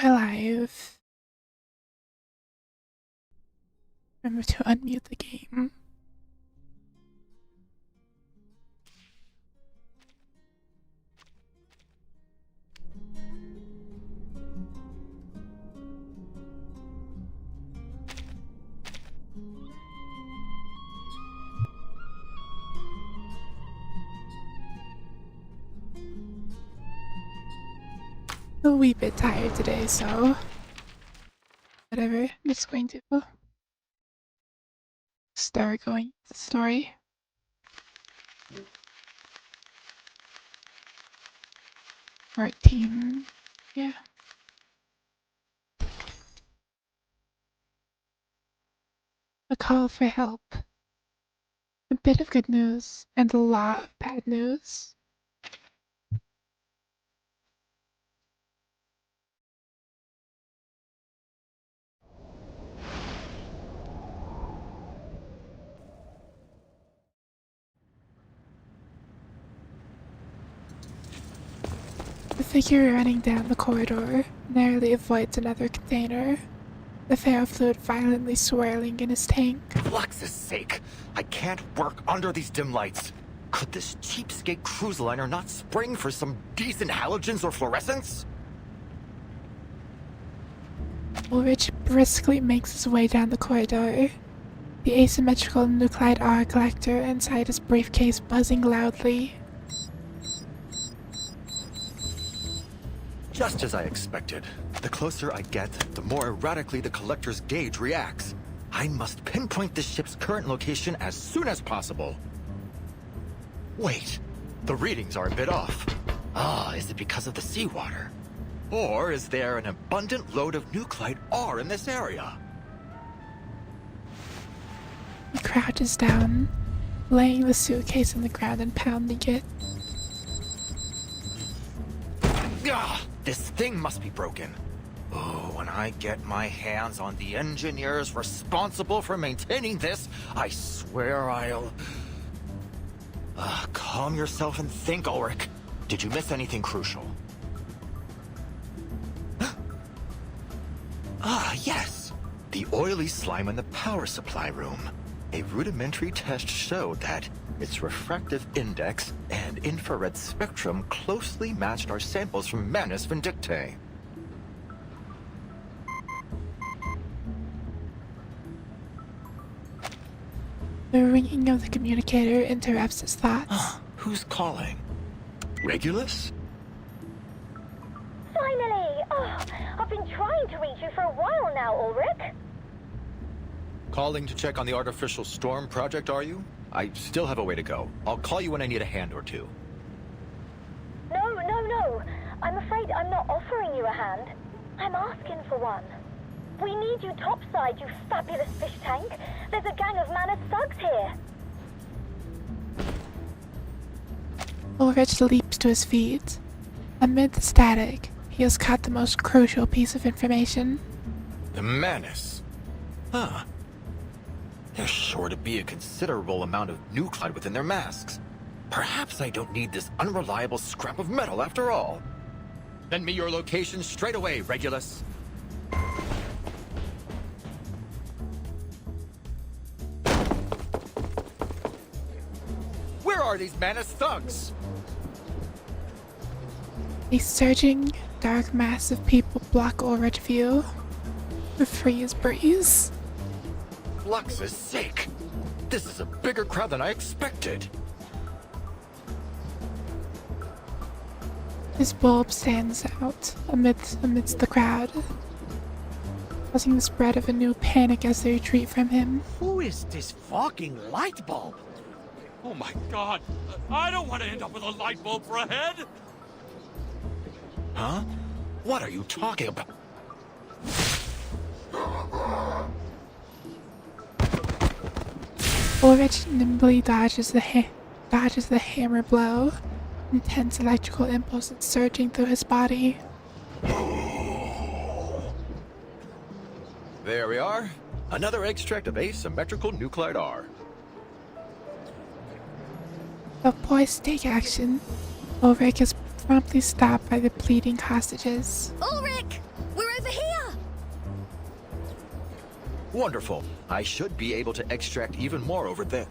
Alive. Remember to unmute the game. A wee bit tired today, so whatever. I'm just going to start going the story. Or team, yeah. A call for help. A bit of good news and a lot of bad news. The figure running down the corridor narrowly avoids another container, the ferrofluid violently swirling in his tank. Flux's sake! I can't work under these dim lights. Could this cheapskate cruise liner not spring for some decent halogens or fluorescence? Ulrich briskly makes his way down the corridor, the asymmetrical nuclide R collector inside his briefcase buzzing loudly. Just as I expected. The closer I get, the more erratically the collector's gauge reacts. I must pinpoint this ship's current location as soon as possible. Wait, the readings are a bit off. Ah, is it because of the seawater? Or is there an abundant load of nuclide R in this area? He crouches down, laying the suitcase on the ground and pounding it. Ah, this thing must be broken. Oh, when I get my hands on the engineers responsible for maintaining this, I swear I'll... calm yourself and think, Ulrich. Did you miss anything crucial? Yes. The oily slime in the power supply room. A rudimentary test showed that its refractive index and infrared spectrum closely matched our samples from Manus Vindictae. The ringing of the communicator interrupts his thoughts. Who's calling? Regulus? Finally! Oh, I've been trying to reach you for a while now, Ulrich. Calling to check on the artificial storm project, are you? I still have a way to go. I'll call you when I need a hand or two. No. I'm afraid I'm not offering you a hand. I'm asking for one. We need you topside, you fabulous fish tank. There's a gang of Manus thugs here. Ulrich leaps to his feet. Amid the static, he has caught the most crucial piece of information. The Manus? Huh. There's sure to be a considerable amount of nuclide within their masks. Perhaps I don't need this unreliable scrap of metal after all. Send me your location straight away, Regulus. Where are these Manus thugs? A surging, dark mass of people block Ulrich's view. The freeze breeze. Flux's sake! This is a bigger crowd than I expected. His bulb stands out amidst the crowd, causing the spread of a new panic as they retreat from him. Who is this fucking light bulb? Oh my god! I don't want to end up with a light bulb for a head! Huh? What are you talking about? Ulrich nimbly dodges the hammer blow, intense electrical impulses surging through his body. There we are. Another extract of asymmetrical nuclide R. But poised to take action, Ulrich is promptly stopped by the pleading hostages. Ulrich! We're over here! Wonderful. I should be able to extract even more over there.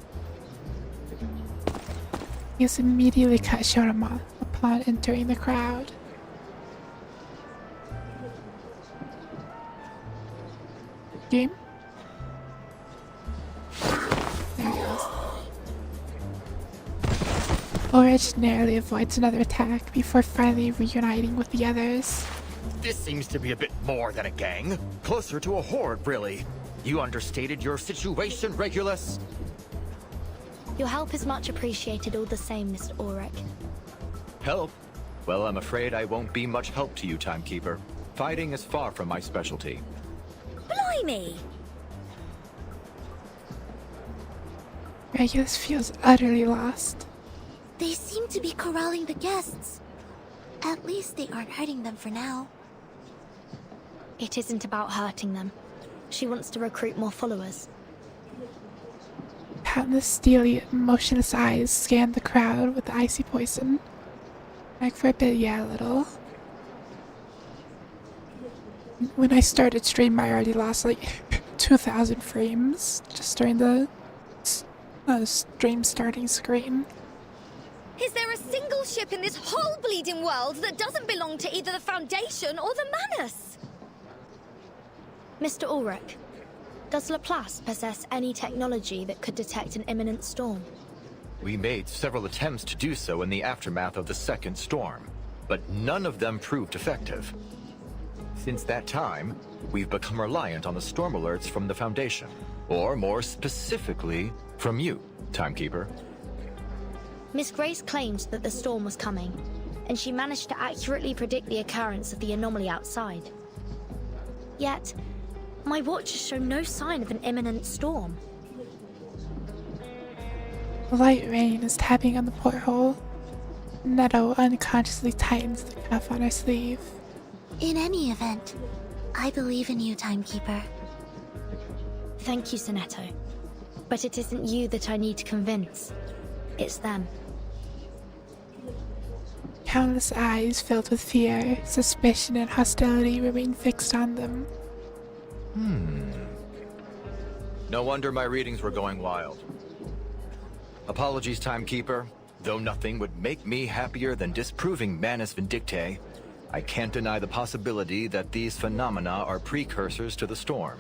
He is immediately cut short upon entering the crowd. Game? There he goes. Ulrich narrowly avoids another attack before finally reuniting with the others. This seems to be a bit more than a gang. Closer to a horde, really. You understated your situation, Regulus. Your help is much appreciated all the same, Mr. Ulrich. Help? Well, I'm afraid I won't be much help to you, Timekeeper. Fighting is far from my specialty. Blimey! Regulus feels utterly lost. They seem to be corralling the guests. At least they aren't hurting them for now. It isn't about hurting them. She wants to recruit more followers. Countless steely, motionless eyes scan the crowd with the icy poison. Like for a bit, yeah, a little. When I started stream, I already lost like 2,000 frames just during the stream starting screen. Is there a single ship in this whole bleeding world that doesn't belong to either the Foundation or the Manus? Mr. Ulrich, does Laplace possess any technology that could detect an imminent storm? We made several attempts to do so in the aftermath of the second storm, but none of them proved effective. Since that time, we've become reliant on the storm alerts from the Foundation, or more specifically, from you, Timekeeper. Miss Grace claimed that the storm was coming. and she managed to accurately predict the occurrence of the anomaly outside. Yet, my watches show no sign of an imminent storm. Light rain is tapping on the porthole. Netto unconsciously tightens the cuff on her sleeve. In any event, I believe in you, Timekeeper. Thank you, Sonetto. But it isn't you that I need to convince. It's them. Countless eyes filled with fear, suspicion, and hostility remain fixed on them. No wonder my readings were going wild. Apologies, Timekeeper. Though nothing would make me happier than disproving Manus Vindictae, I can't deny the possibility that these phenomena are precursors to the storm.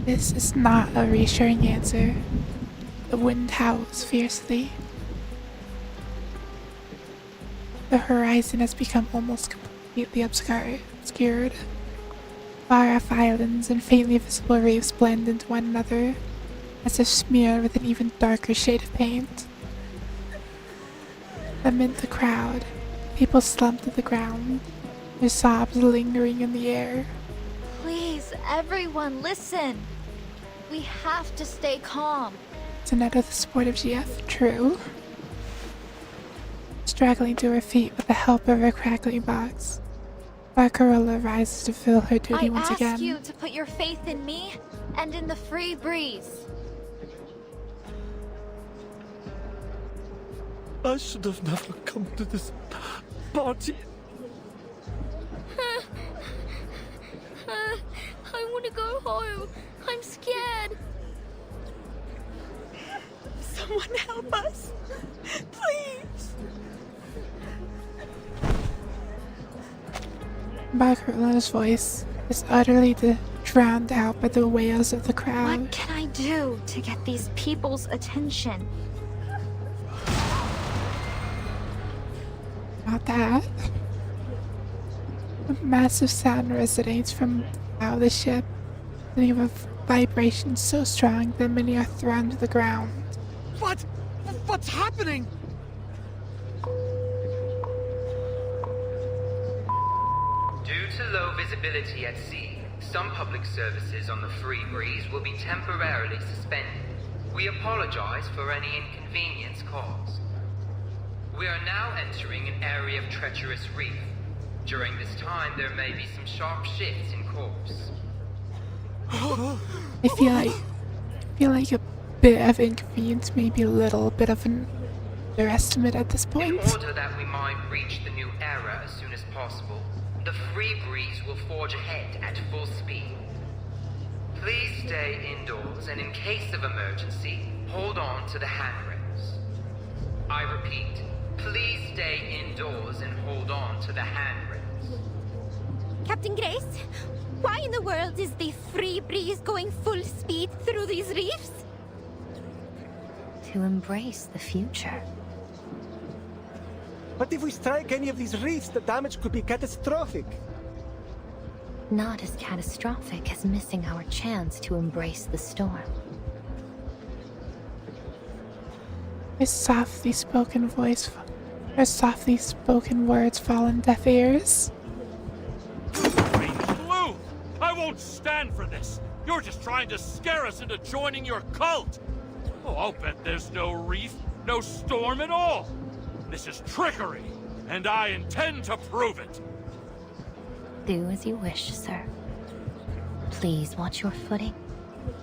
This is not a reassuring answer. The wind howls fiercely. The horizon has become almost completely obscured. Far-off islands and faintly visible reefs blend into one another, as if smeared with an even darker shade of paint. Amid the crowd, people slump to the ground, their sobs lingering in the air. Please, everyone, listen. We have to stay calm. Sonetta the sportive GF, true. Struggling to her feet with the help of her crackling box, Barcarola rises to fill her duty I once ask again. you to put your faith in me and in the free breeze. I should have never come to this party. I want to go home. I'm scared. Someone help us! Please! Barcarola's voice is utterly drowned out by the wails of the crowd. What can I do to get these people's attention? Not that. A massive sound resonates from out of the ship, leaving a vibration so strong that many are thrown to the ground. What? What's happening? Due to low visibility at sea, some public services on the free breeze will be temporarily suspended. We apologize for any inconvenience caused. We are now entering an area of treacherous reef. During this time, there may be some sharp shifts in course. I feel like a bit of inconvenience, maybe a little bit of an underestimate at this In point. order that we might reach the new era as soon as possible, the free breeze will forge ahead at full speed. Please stay indoors and in case of emergency, hold on to the handrails. I repeat, please stay indoors and hold on to the handrails. Captain Grace, why in the world is the free breeze going full speed through these reefs? To embrace the future. But if we strike any of these reefs, the damage could be catastrophic. Not as catastrophic as missing our chance to embrace the storm. Her softly spoken words fall on deaf ears. Green Blue! I won't stand for this! You're just trying to scare us into joining your cult! Oh, I'll bet there's no reef, no storm at all! This is trickery, and I intend to prove it! Do as you wish, sir. Please watch your footing.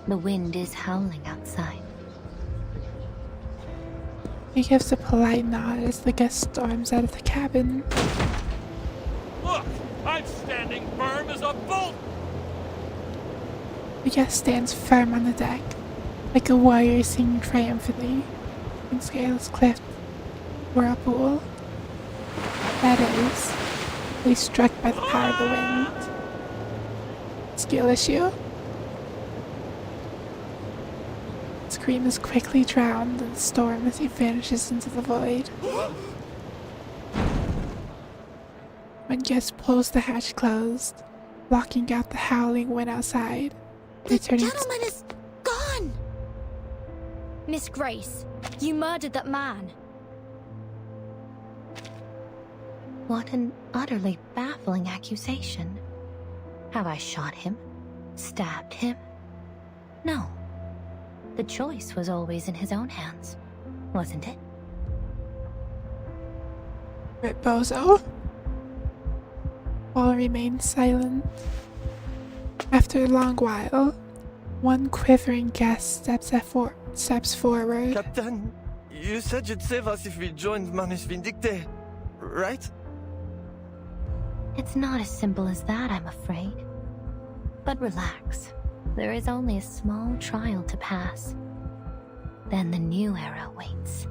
The wind is howling outside. He gives a polite nod as the guest storms out of the cabin. Look! I'm standing firm as a bolt! The guest stands firm on the deck, like a warrior singing triumphantly in Scales Cliff Whirlpool. That is, he's struck by the power of the wind. Skill issue. Scream is quickly drowned in the storm as he vanishes into the void. When guest pulls the hatch closed, blocking out the howling wind outside, The returning gentleman is gone! Miss Grace, you murdered that man. What an utterly baffling accusation. Have I shot him? Stabbed him? No. The choice was always in his own hands, wasn't it? Bozo. All remained silent. After a long while, one quivering guest steps forward. Captain, you said you'd save us if we joined Manus Vindicte, right? It's not as simple as that, I'm afraid. But relax. There is only a small trial to pass. Then the new era waits.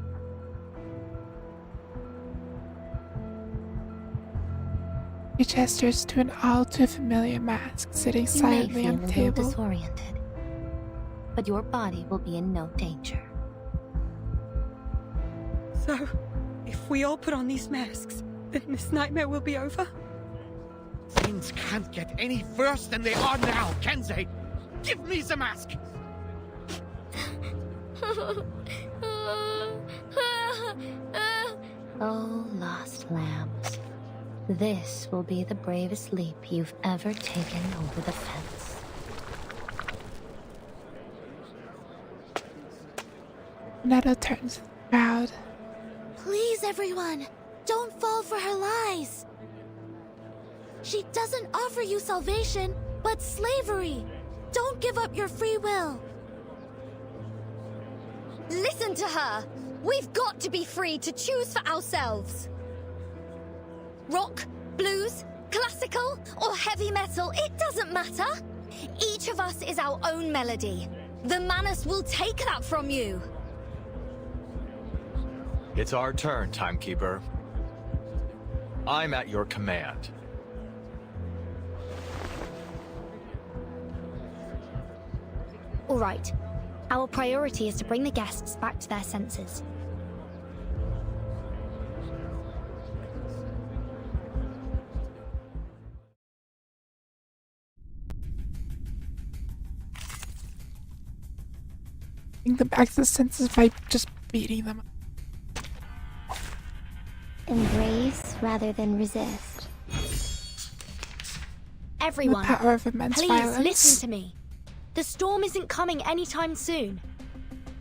He gestures to an all too familiar mask sitting You may silently feel on a the little table. disoriented, but your body will be in no danger. So, if we all put on these masks, then this nightmare will be over? Things can't get any worse than they are now, can they? Give me the mask! Oh, lost lambs. This will be the bravest leap you've ever taken over the fence. Netto turns to the crowd. Please, everyone, don't fall for her lies. She doesn't offer you salvation, but slavery. Don't give up your free will. Listen to her! We've got to be free to choose for ourselves. Rock, blues, classical, or heavy metal, it doesn't matter. Each of us is our own melody. The Manus will take that from you. It's our turn, Timekeeper. I'm at your command. All right. Our priority is to bring the guests back to their senses. Bring them back to the senses by just beating them. Embrace rather than resist. Everyone, The power of immense please violence. listen to me. The storm isn't coming anytime soon.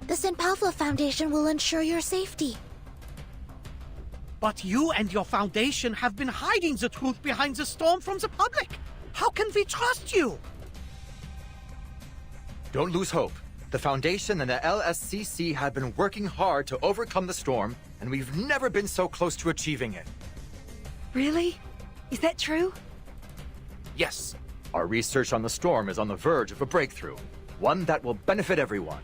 The St. Pavlov Foundation will ensure your safety. But you and your foundation have been hiding the truth behind the storm from the public. How can we trust you? Don't lose hope. The Foundation and the LSCC have been working hard to overcome the storm, and we've never been so close to achieving it. Really? Is that true? Yes, our research on the storm is on the verge of a breakthrough, one that will benefit everyone.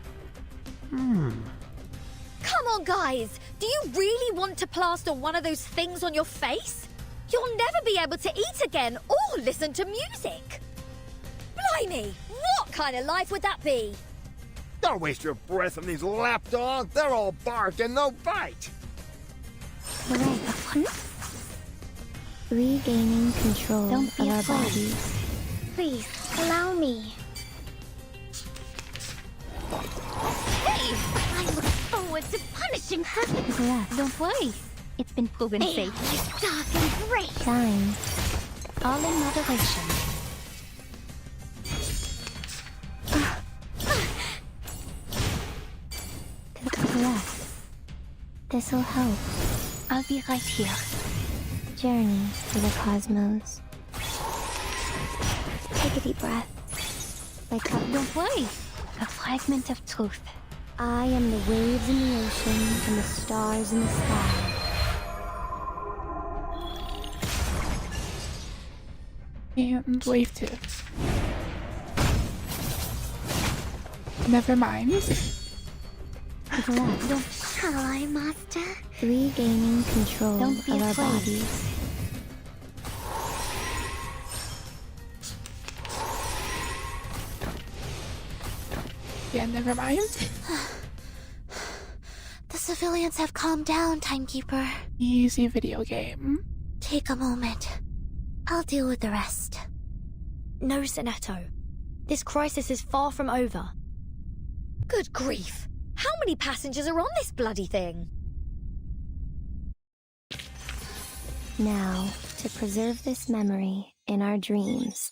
Come on, guys! Do you really want to plaster one of those things on your face? You'll never be able to eat again or listen to music. Blimey! What kind of life would that be? Don't waste your breath on these lapdogs. They're all bark and no bite. Regaining control Don't of be our afraid. bodies. Please, allow me. Hey! I look forward to punishing her. Don't worry. It's been proven safe. It's dark and great. Shine. All in moderation. To the left. This'll help. I'll be right here. Journey to the cosmos. Take a deep breath. Don't worry. A fragment of truth. I am the waves in the ocean and the stars in the sky. And wave 2. Never mind. To the left. Shall I, Master? Regaining control Don't be of our afraid. bodies. Yeah, never mind. The civilians have calmed down, Timekeeper. Easy video game. Take a moment. I'll deal with the rest. No, Sinetto. This crisis is far from over. Good grief! How many passengers are on this bloody thing? Now, to preserve this memory in our dreams.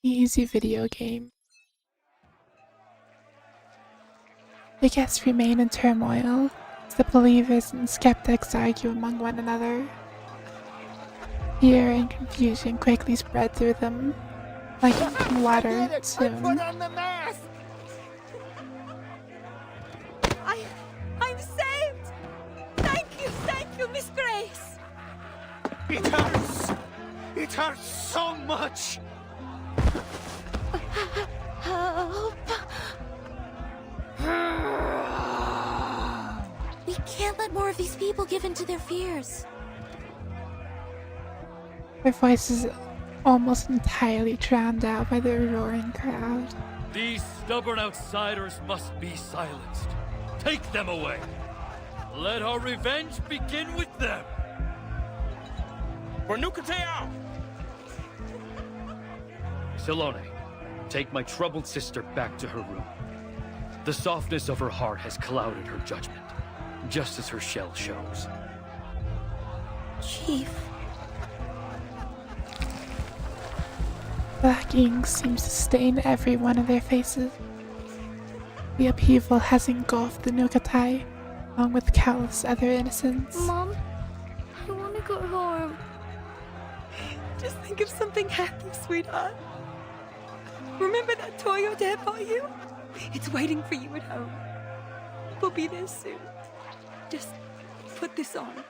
Easy video game. The guests remain in turmoil as the believers and skeptics argue among one another. Fear and confusion quickly spread through them, like water soon. I'm saved! Thank you, Miss Grace! It hurts! It hurts so much! Help! We can't let more of these people give in to their fears. Their voices almost entirely drowned out by the roaring crowd. These stubborn outsiders must be silenced. Take them away. Let our revenge begin with them. For Nukatea! Silone, take my troubled sister back to her room. The softness of her heart has clouded her judgment, just as her shell shows. Chief. Black ink seems to stain every one of their faces. The upheaval has engulfed the Nukatai, along with countless other innocents. Mom, I want to go home. Just think if something happened, sweetheart. Remember that toy your dad bought you? It's waiting for you at home. We'll be there soon. Just put this on.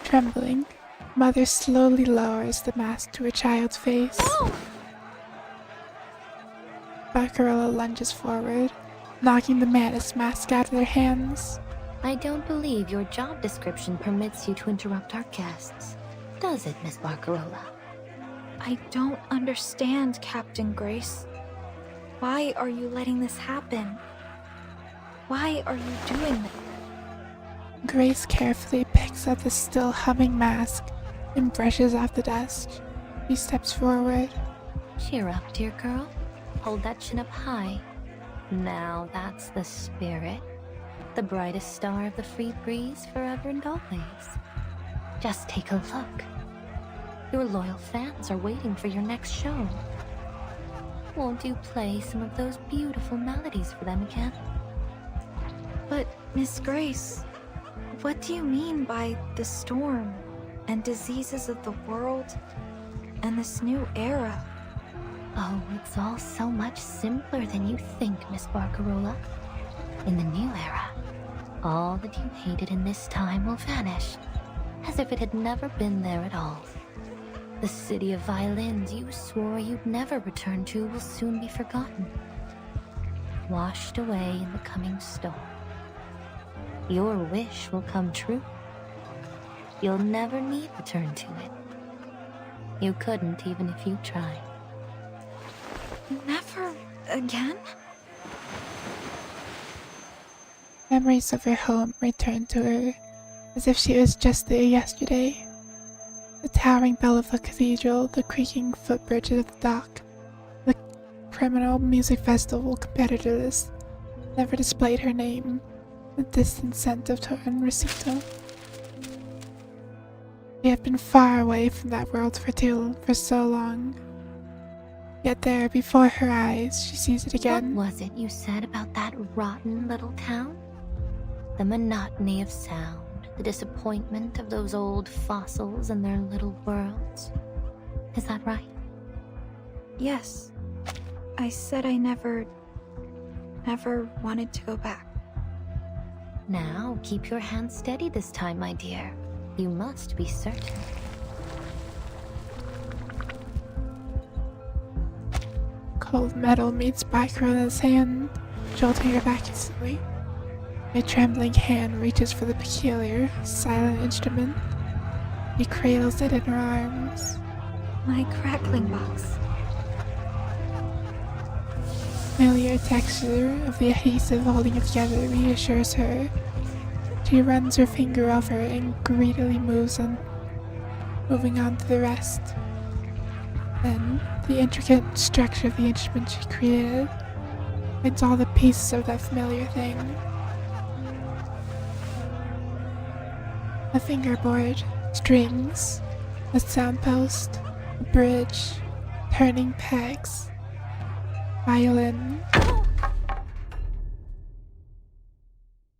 Trembling, Mother slowly lowers the mask to her child's face. Oh! Barcarella lunges forward, knocking the Manus mask out of their hands. I don't believe your job description permits you to interrupt our guests. Does it, Miss Barcarola? I don't understand, Captain Grace. Why are you letting this happen? Why are you doing this? Grace carefully picks up the still humming mask and brushes off the dust. She steps forward. Cheer up, dear girl. Hold that chin up high. Now that's the spirit. The brightest star of the free breeze forever and always. Just take a look. Your loyal fans are waiting for your next show. Won't you play some of those beautiful melodies for them again? But, Miss Grace, what do you mean by the storm and diseases of the world and this new era? Oh, it's all so much simpler than you think, Miss Barcarola. In the new era, all that you hated in this time will vanish, as if it had never been there at all. The city of violins you swore you'd never return to will soon be forgotten, washed away in the coming storm. Your wish will come true. You'll never need return to it. You couldn't even if you tried. Never again? Memories of her home return to her, as if she was just there yesterday. The towering bell of the cathedral, the creaking footbridge of the dock, the criminal music festival competitors never displayed her name, the distant scent of Torren Recito. She had been far away from that world for so long. Yet there, before her eyes, she sees it again. What was it you said about that rotten little town? The monotony of sound, the disappointment of those old fossils and their little worlds. Is that right? Yes. I said I never wanted to go back. Now, keep your hand steady this time, my dear. You must be certain. Cold metal meets Barcarolla's hand, jolting her back instantly. A trembling hand reaches for the peculiar, silent instrument. He cradles it in her arms. My crackling box. Familiar texture of the adhesive holding it together reassures her. She runs her finger over and greedily moving on to the rest. Then, the intricate structure of the instrument she created. It's all the pieces of that familiar thing. A fingerboard, strings, a soundpost, a bridge, turning pegs, violin.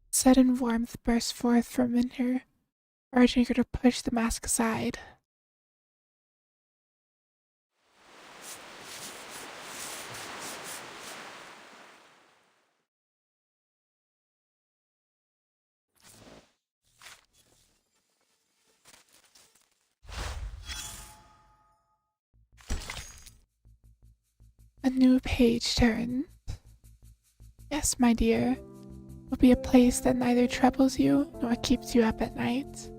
Sudden warmth burst forth from in her, urging her to push the mask aside. A new page turned. Yes, my dear, will be a place that neither troubles you nor keeps you up at night.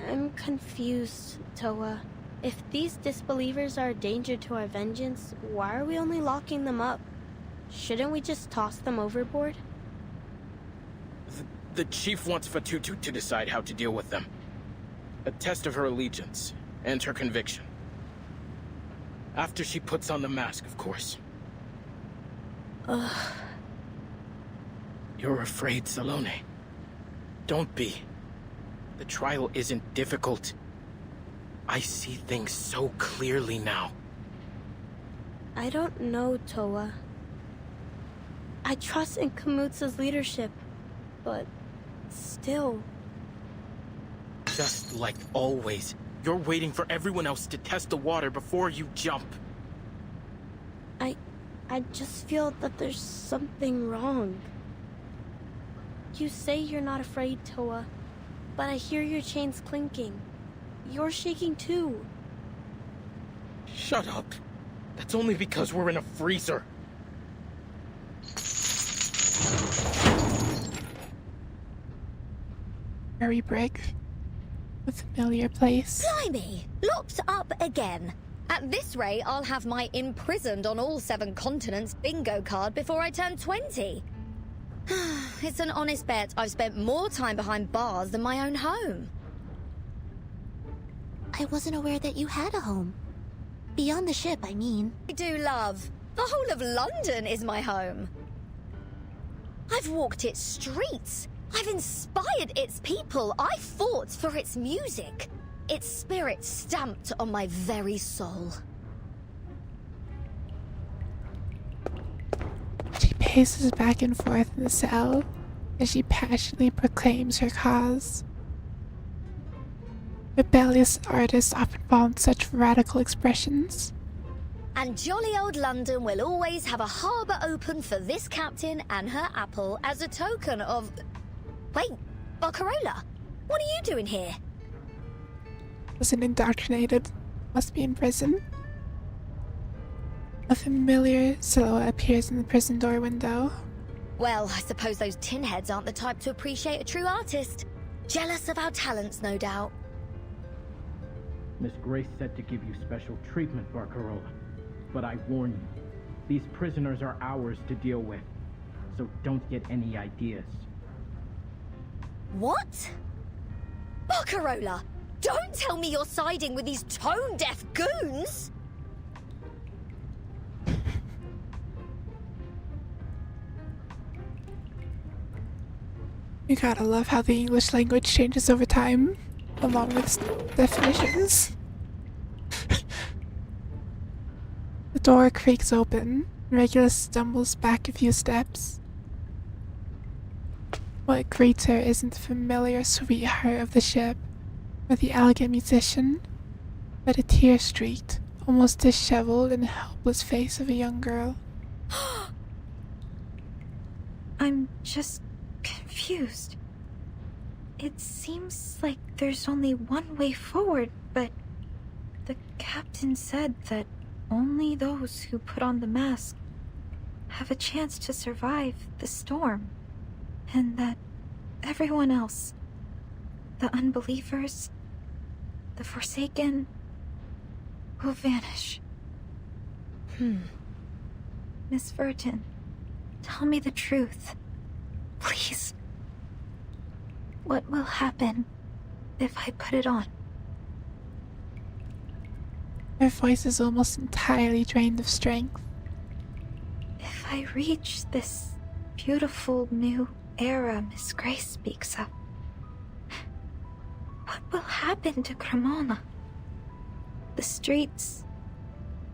I'm confused, Toa. If these disbelievers are a danger to our vengeance, why are we only locking them up? Shouldn't we just toss them overboard? The chief wants Vatutu to decide how to deal with them. A test of her allegiance and her conviction. After she puts on the mask, of course. Ugh. You're afraid, Salome. Don't be. The trial isn't difficult. I see things so clearly now. I don't know, Toa. I trust in Kamutsa's leadership, but still. Just like always, you're waiting for everyone else to test the water before you jump. I just feel that there's something wrong. You say you're not afraid, Toa, but I hear your chains clinking. You're shaking too. Shut up. That's only because we're in a freezer. Very brick. A familiar place. Blimey! Locked up again. At this rate, I'll have my imprisoned on all 7 continents bingo card before I turn 20. It's an honest bet I've spent more time behind bars than my own home. I wasn't aware that you had a home. Beyond the ship, I mean. I do, love. The whole of London is my home. I've walked its streets. I've inspired its people. I fought for its music. Its spirit stamped on my very soul. She paces back and forth in the cell as she passionately proclaims her cause. Rebellious artists often fall into such radical expressions. And jolly old London will always have a harbour open for this captain and her apple as a token of... Wait, Barcarola, what are you doing here? Wasn't indoctrinated, must be in prison. A familiar silhouette appears in the prison door window. Well, I suppose those tin heads aren't the type to appreciate a true artist. Jealous of our talents, no doubt. Miss Grace said to give you special treatment, Barcarola. But I warn you, these prisoners are ours to deal with. So don't get any ideas. What? Barcarola, don't tell me you're siding with these tone-deaf goons! You gotta love how the English language changes over time, along with definitions. The door creaks open. Regulus stumbles back a few steps. What greets her isn't the familiar sweetheart of the ship, or the elegant musician, but a tear-streaked, almost disheveled and helpless face of a young girl. I'm just confused. It seems like there's only one way forward, but the captain said that only those who put on the mask have a chance to survive the storm, and that everyone else, the unbelievers, the forsaken, will vanish. Miss Verton, Tell me the truth. Please. What will happen if I put it on? Her voice is almost entirely drained of strength. If I reach this beautiful new era Miss Grace speaks of, what will happen to Cremona? The streets,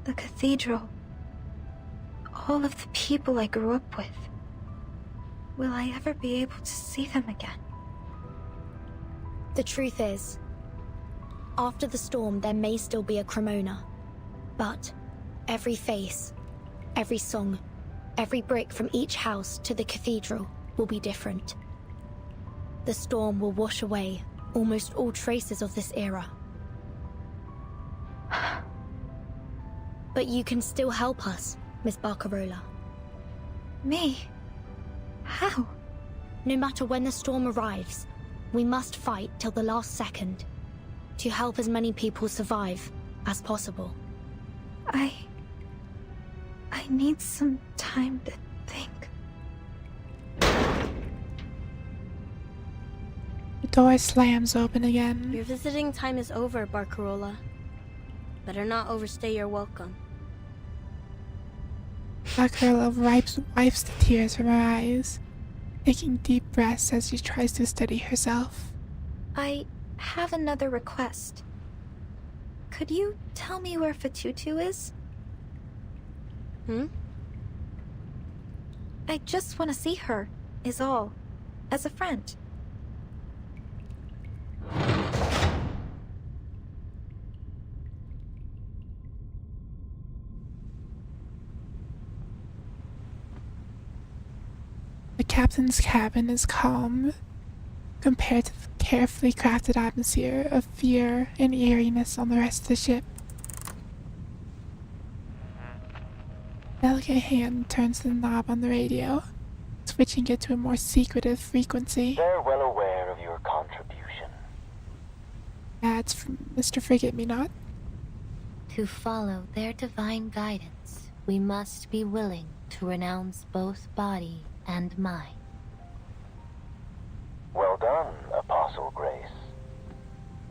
the cathedral, all of the people I grew up with. Will I ever be able to see them again? The truth is, after the storm there may still be a Cremona, but every face, every song, every brick from each house to the cathedral will be different. The storm will wash away almost all traces of this era. But you can still help us, Miss Barcarola. Me? How? No matter when the storm arrives, we must fight till the last second to help as many people survive as possible. I need some time to think. The door slams open again. Your visiting time is over, Barcarola. Better not overstay your welcome. Barcarola wipes the tears from her eyes, taking deep breaths as she tries to steady herself. I have another request. Could you tell me where Fatutu is? I just want to see her, is all. As a friend. The captain's cabin is calm, compared to the carefully crafted atmosphere of fear and eeriness on the rest of the ship. A delicate hand turns the knob on the radio, switching it to a more secretive frequency. They're well aware of your contribution. That's from Mr. Forget-Me-Not. To follow their divine guidance, we must be willing to renounce both body and mind. Well done, Apostle Grace.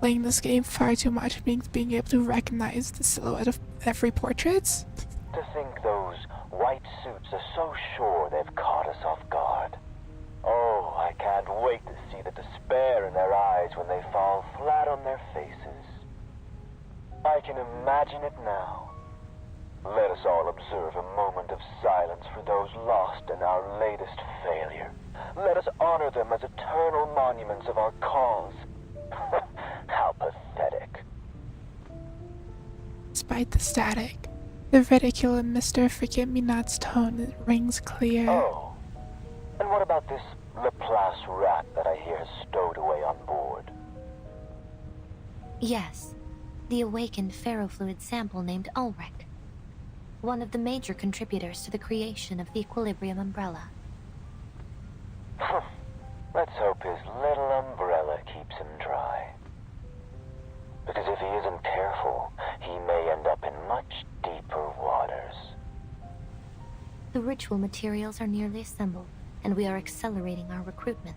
Playing this game far too much means being able to recognize the silhouette of every portrait. To think those white suits are so sure they've caught us off guard. Oh, I can't wait to see the despair in their eyes when they fall flat on their faces. I can imagine it now. Let us all observe a moment of silence for those lost in our latest failure. Let us honor them as eternal monuments of our cause. How pathetic. Despite the static, the ridicule in Mr. Forget-Me-Not's tone rings clear. Oh, and what about this Laplace rat that I hear has stowed away on board? Yes, the awakened ferrofluid sample named Ulrich. One of the major contributors to the creation of the Equilibrium Umbrella. Let's hope his little umbrella keeps him dry. Because if he isn't careful, he may end up in much deeper waters. The ritual materials are nearly assembled, and we are accelerating our recruitment.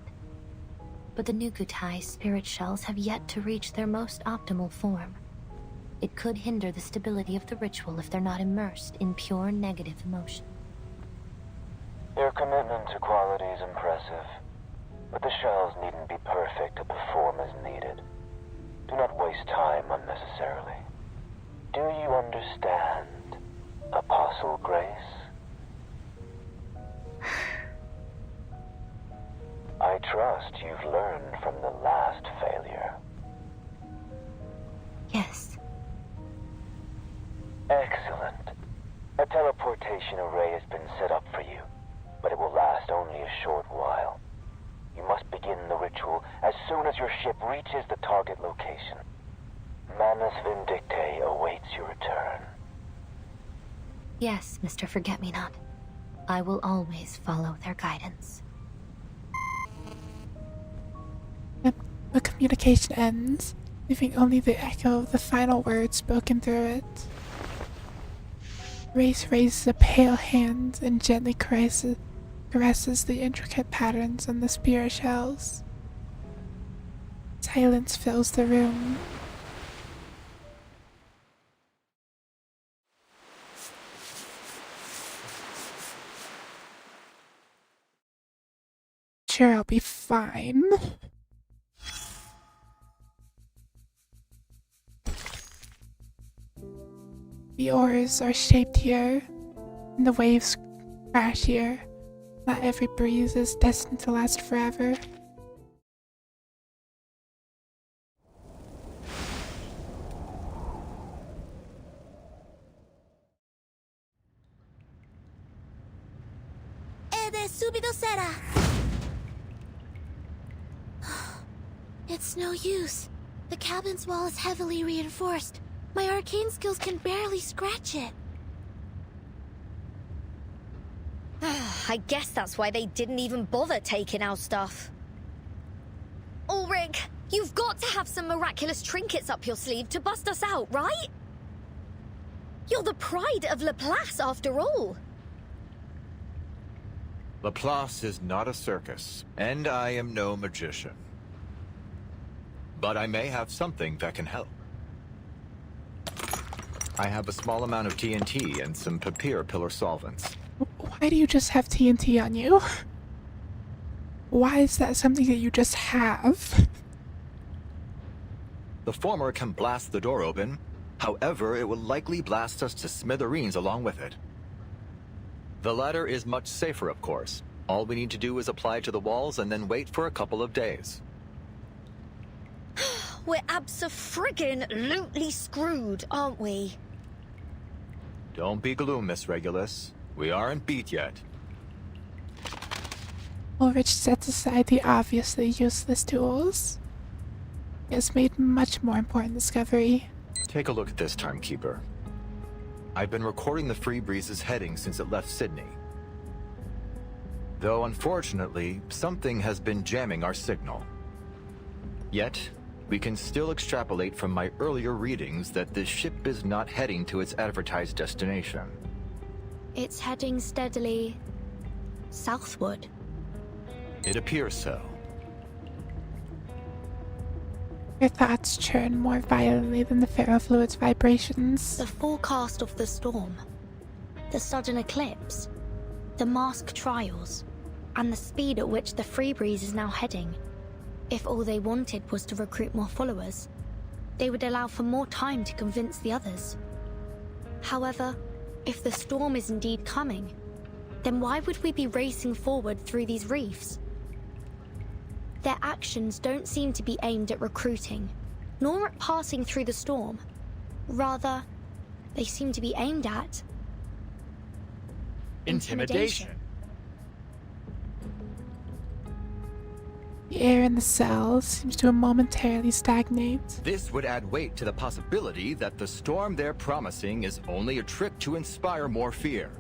But the Nukutai spirit shells have yet to reach their most optimal form. It could hinder the stability of the ritual if they're not immersed in pure negative emotion. Your commitment to quality is impressive, but the shells needn't be perfect to perform as needed. Do not waste time unnecessarily. Do you understand, Apostle Grace? I trust you've learned from the last failure. Yes. Excellent. A teleportation array has been set up for you, but it will last only a short while. You must begin the ritual as soon as your ship reaches the target location. Manus Vindictae awaits your return. Yes, Mr. Forget-Me-Not. I will always follow their guidance. The communication ends, leaving only the echo of the final words spoken through it. Grace raises a pale hand and gently caresses caresses the intricate patterns on the spear shells. Silence fills the room. Sure, I'll be fine. The oars are shaped here, and the waves crash here. Not every breeze is destined to last forever. Subido será. It's no use. The cabin's wall is heavily reinforced. My arcane skills can barely scratch it. I guess that's why they didn't even bother taking our stuff. Ulrich, you've got to have some miraculous trinkets up your sleeve to bust us out, right? You're the pride of Laplace, after all. Laplace is not a circus, and I am no magician. But I may have something that can help. I have a small amount of TNT and some papier pillar solvents. Why do you just have TNT on you? Why is that something that you just have? The former can blast the door open. However, it will likely blast us to smithereens along with it. The latter is much safer, of course. All we need to do is apply to the walls and then wait for a couple of days. We're abso-friggin-lutely screwed, aren't we? Don't be gloom, Miss Regulus. We aren't beat yet. Ulrich sets aside the obviously useless tools. He has made much more important discovery. Take a look at this, Timekeeper. I've been recording the Free Breeze's heading since it left Sydney. Though unfortunately, something has been jamming our signal. Yet, we can still extrapolate from my earlier readings that this ship is not heading to its advertised destination. It's heading steadily southward. It appears so. Your thoughts churn more violently than the ferrofluid's vibrations. The forecast of the storm, the sudden eclipse, the mask trials, and the speed at which the Free Breeze is now heading. If all they wanted was to recruit more followers, they would allow for more time to convince the others. However, if the storm is indeed coming, then why would we be racing forward through these reefs? Their actions don't seem to be aimed at recruiting, nor at passing through the storm. Rather, they seem to be aimed at intimidation. The air in the cells seems to momentarily stagnate. This would add weight to the possibility that the storm they're promising is only a trick to inspire more fear.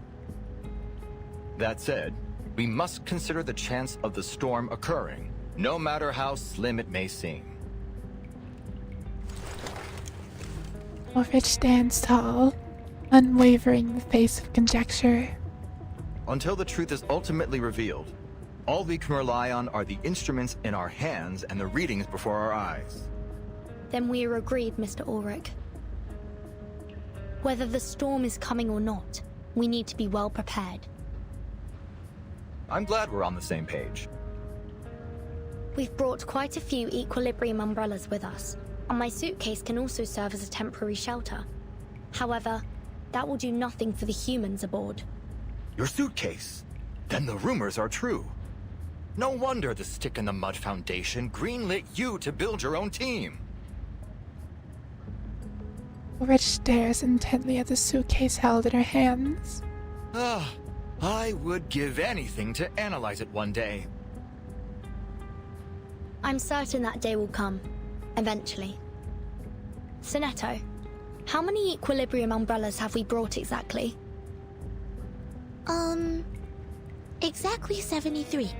That said, we must consider the chance of the storm occurring, no matter how slim it may seem. Ulrich stands tall, unwavering in the face of conjecture. Until the truth is ultimately revealed, all we can rely on are the instruments in our hands and the readings before our eyes. Then we are agreed, Mr. Ulrich. Whether the storm is coming or not, we need to be well prepared. I'm glad we're on the same page. We've brought quite a few equilibrium umbrellas with us, and my suitcase can also serve as a temporary shelter. However, that will do nothing for the humans aboard. Your suitcase? Then the rumors are true. No wonder the Stick in the Mud Foundation greenlit you to build your own team. Ulrich stares intently at the suitcase held in her hands. I would give anything to analyze it one day. I'm certain that day will come, eventually. Sonetto, how many equilibrium umbrellas have we brought exactly? Exactly 73.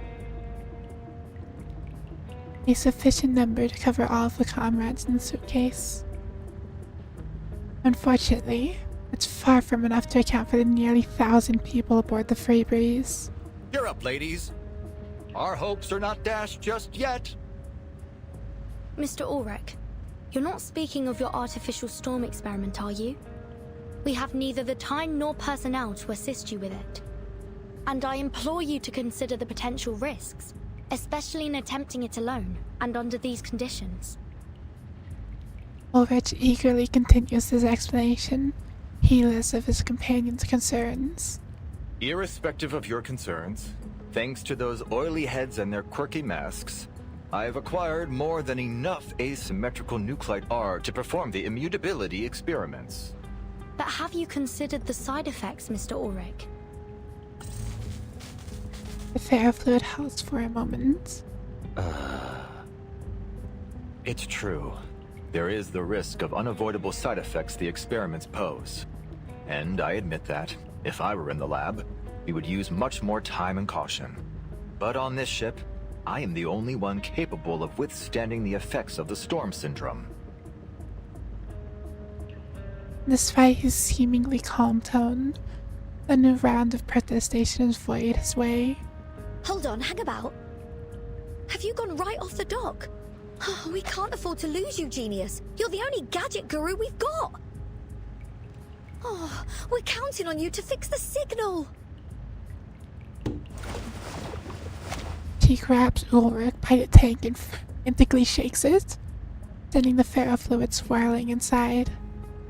A sufficient number to cover all of the comrades in the suitcase. Unfortunately, it's far from enough to account for the nearly 1,000 people aboard the Free Breeze. Cheer up, ladies. Our hopes are not dashed just yet. Mr. Ulrich, you're not speaking of your artificial storm experiment, are you? We have neither the time nor personnel to assist you with it. And I implore you to consider the potential risks, especially in attempting it alone and under these conditions. Ulrich eagerly continues his explanation, heedless of his companion's concerns. Irrespective of your concerns, thanks to those oily heads and their quirky masks, I have acquired more than enough asymmetrical nuclide R to perform the immutability experiments. But have you considered the side effects, Mr. Ulrich? The ferrofluid halts for a moment. It's true. There is the risk of unavoidable side effects the experiments pose. And I admit that, if I were in the lab, we would use much more time and caution. But on this ship, I am the only one capable of withstanding the effects of the storm syndrome. Despite his seemingly calm tone, a new round of protestations void his way. Hold on, hang about. Have you gone right off the dock? We can't afford to lose you, genius. You're the only gadget guru we've got. Oh, we're counting on you to fix the signal. She grabs Ulrich by the tank and frantically shakes it, sending the ferrofluid swirling inside.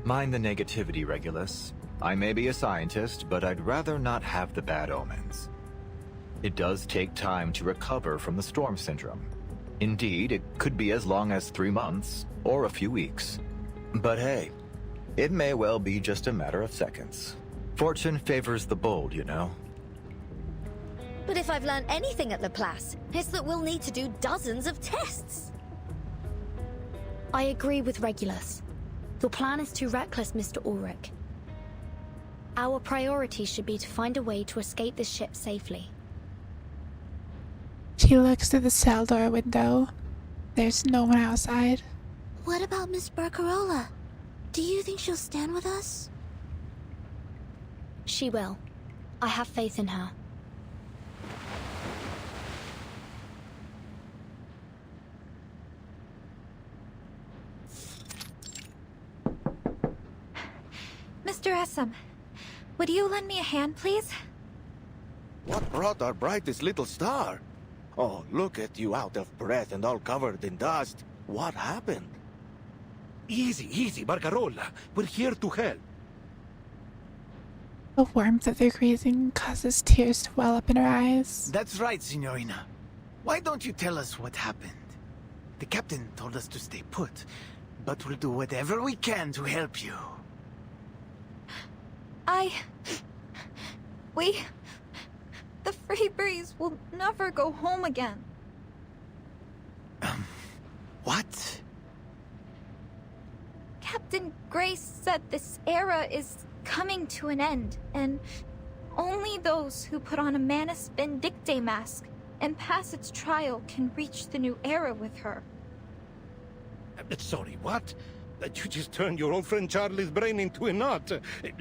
Mind the negativity, Regulus. I may be a scientist, but I'd rather not have the bad omens. It does take time to recover from the storm syndrome. Indeed, it could be as long as 3 months, or a few weeks. But hey, it may well be just a matter of seconds. Fortune favors the bold, you know. But if I've learned anything at Laplace, it's that we'll need to do dozens of tests. I agree with Regulus. Your plan is too reckless, Mr. Ulrich. Our priority should be to find a way to escape this ship safely. She looks through the cell door window. There's no one outside. What about Miss Barcarola? Do you think she'll stand with us? She will. I have faith in her. Mr. Essam, would you lend me a hand, please? What brought our brightest little star? Oh, look at you out of breath and all covered in dust. What happened? Easy, easy, Barcarola. We're here to help. The warmth of their greeting causes tears to well up in her eyes. That's right, Signorina. Why don't you tell us what happened? The captain told us to stay put, but we'll do whatever we can to help you. The Free Breeze will never go home again. What? Captain Grace said this era is coming to an end, and only those who put on a Manus Vindictae mask and pass its trial can reach the new era with her. Sorry, what? You just turned your old friend Charlie's brain into a knot.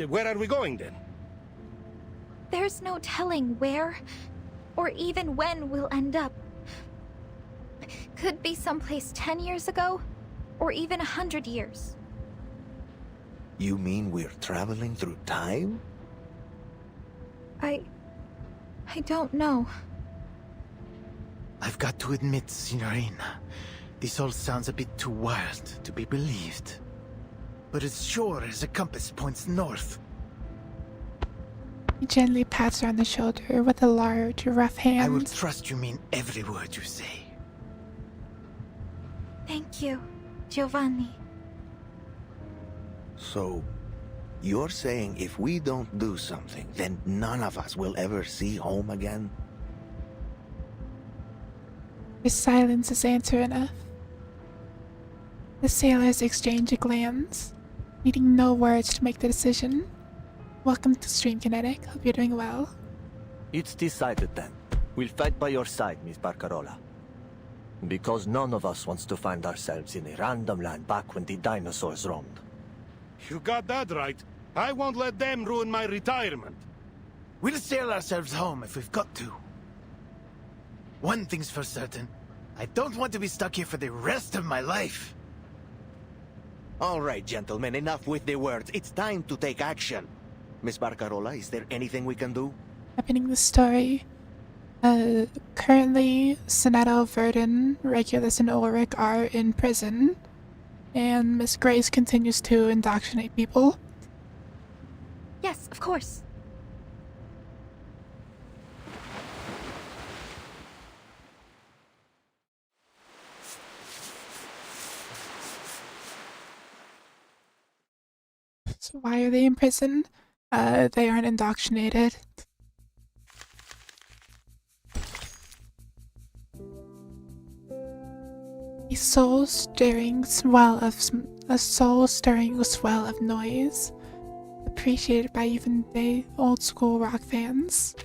Where are we going, then? There's no telling where, or even when we'll end up. Could be someplace 10 years ago, or even 100 years. You mean we're traveling through time? I don't know. I've got to admit, Signorina, this all sounds a bit too wild to be believed. But as sure as a compass points north. He gently pats her on the shoulder with a large, rough hand. I will trust you mean every word you say. Thank you, Giovanni. So, you're saying if we don't do something, then none of us will ever see home again? His silence is answer enough. The sailors exchange a glance, needing no words to make the decision. Welcome to Stream Kinetic. Hope you're doing well. It's decided then. We'll fight by your side, Miss Barcarola. Because none of us wants to find ourselves in a random land back when the dinosaurs roamed. You got that right. I won't let them ruin my retirement. We'll sail ourselves home if we've got to. One thing's for certain. I don't want to be stuck here for the rest of my life. All right, gentlemen, enough with the words. It's time to take action. Miss Barcarola, is there anything we can do? Happening the story. Currently, Sonetto, Verdon, Regulus, and Ulrich are in prison, and Miss Grace continues to indoctrinate people. Yes, of course. So why are they in prison? They aren't indoctrinated. A soul-stirring swell of noise, appreciated by even the old-school rock fans.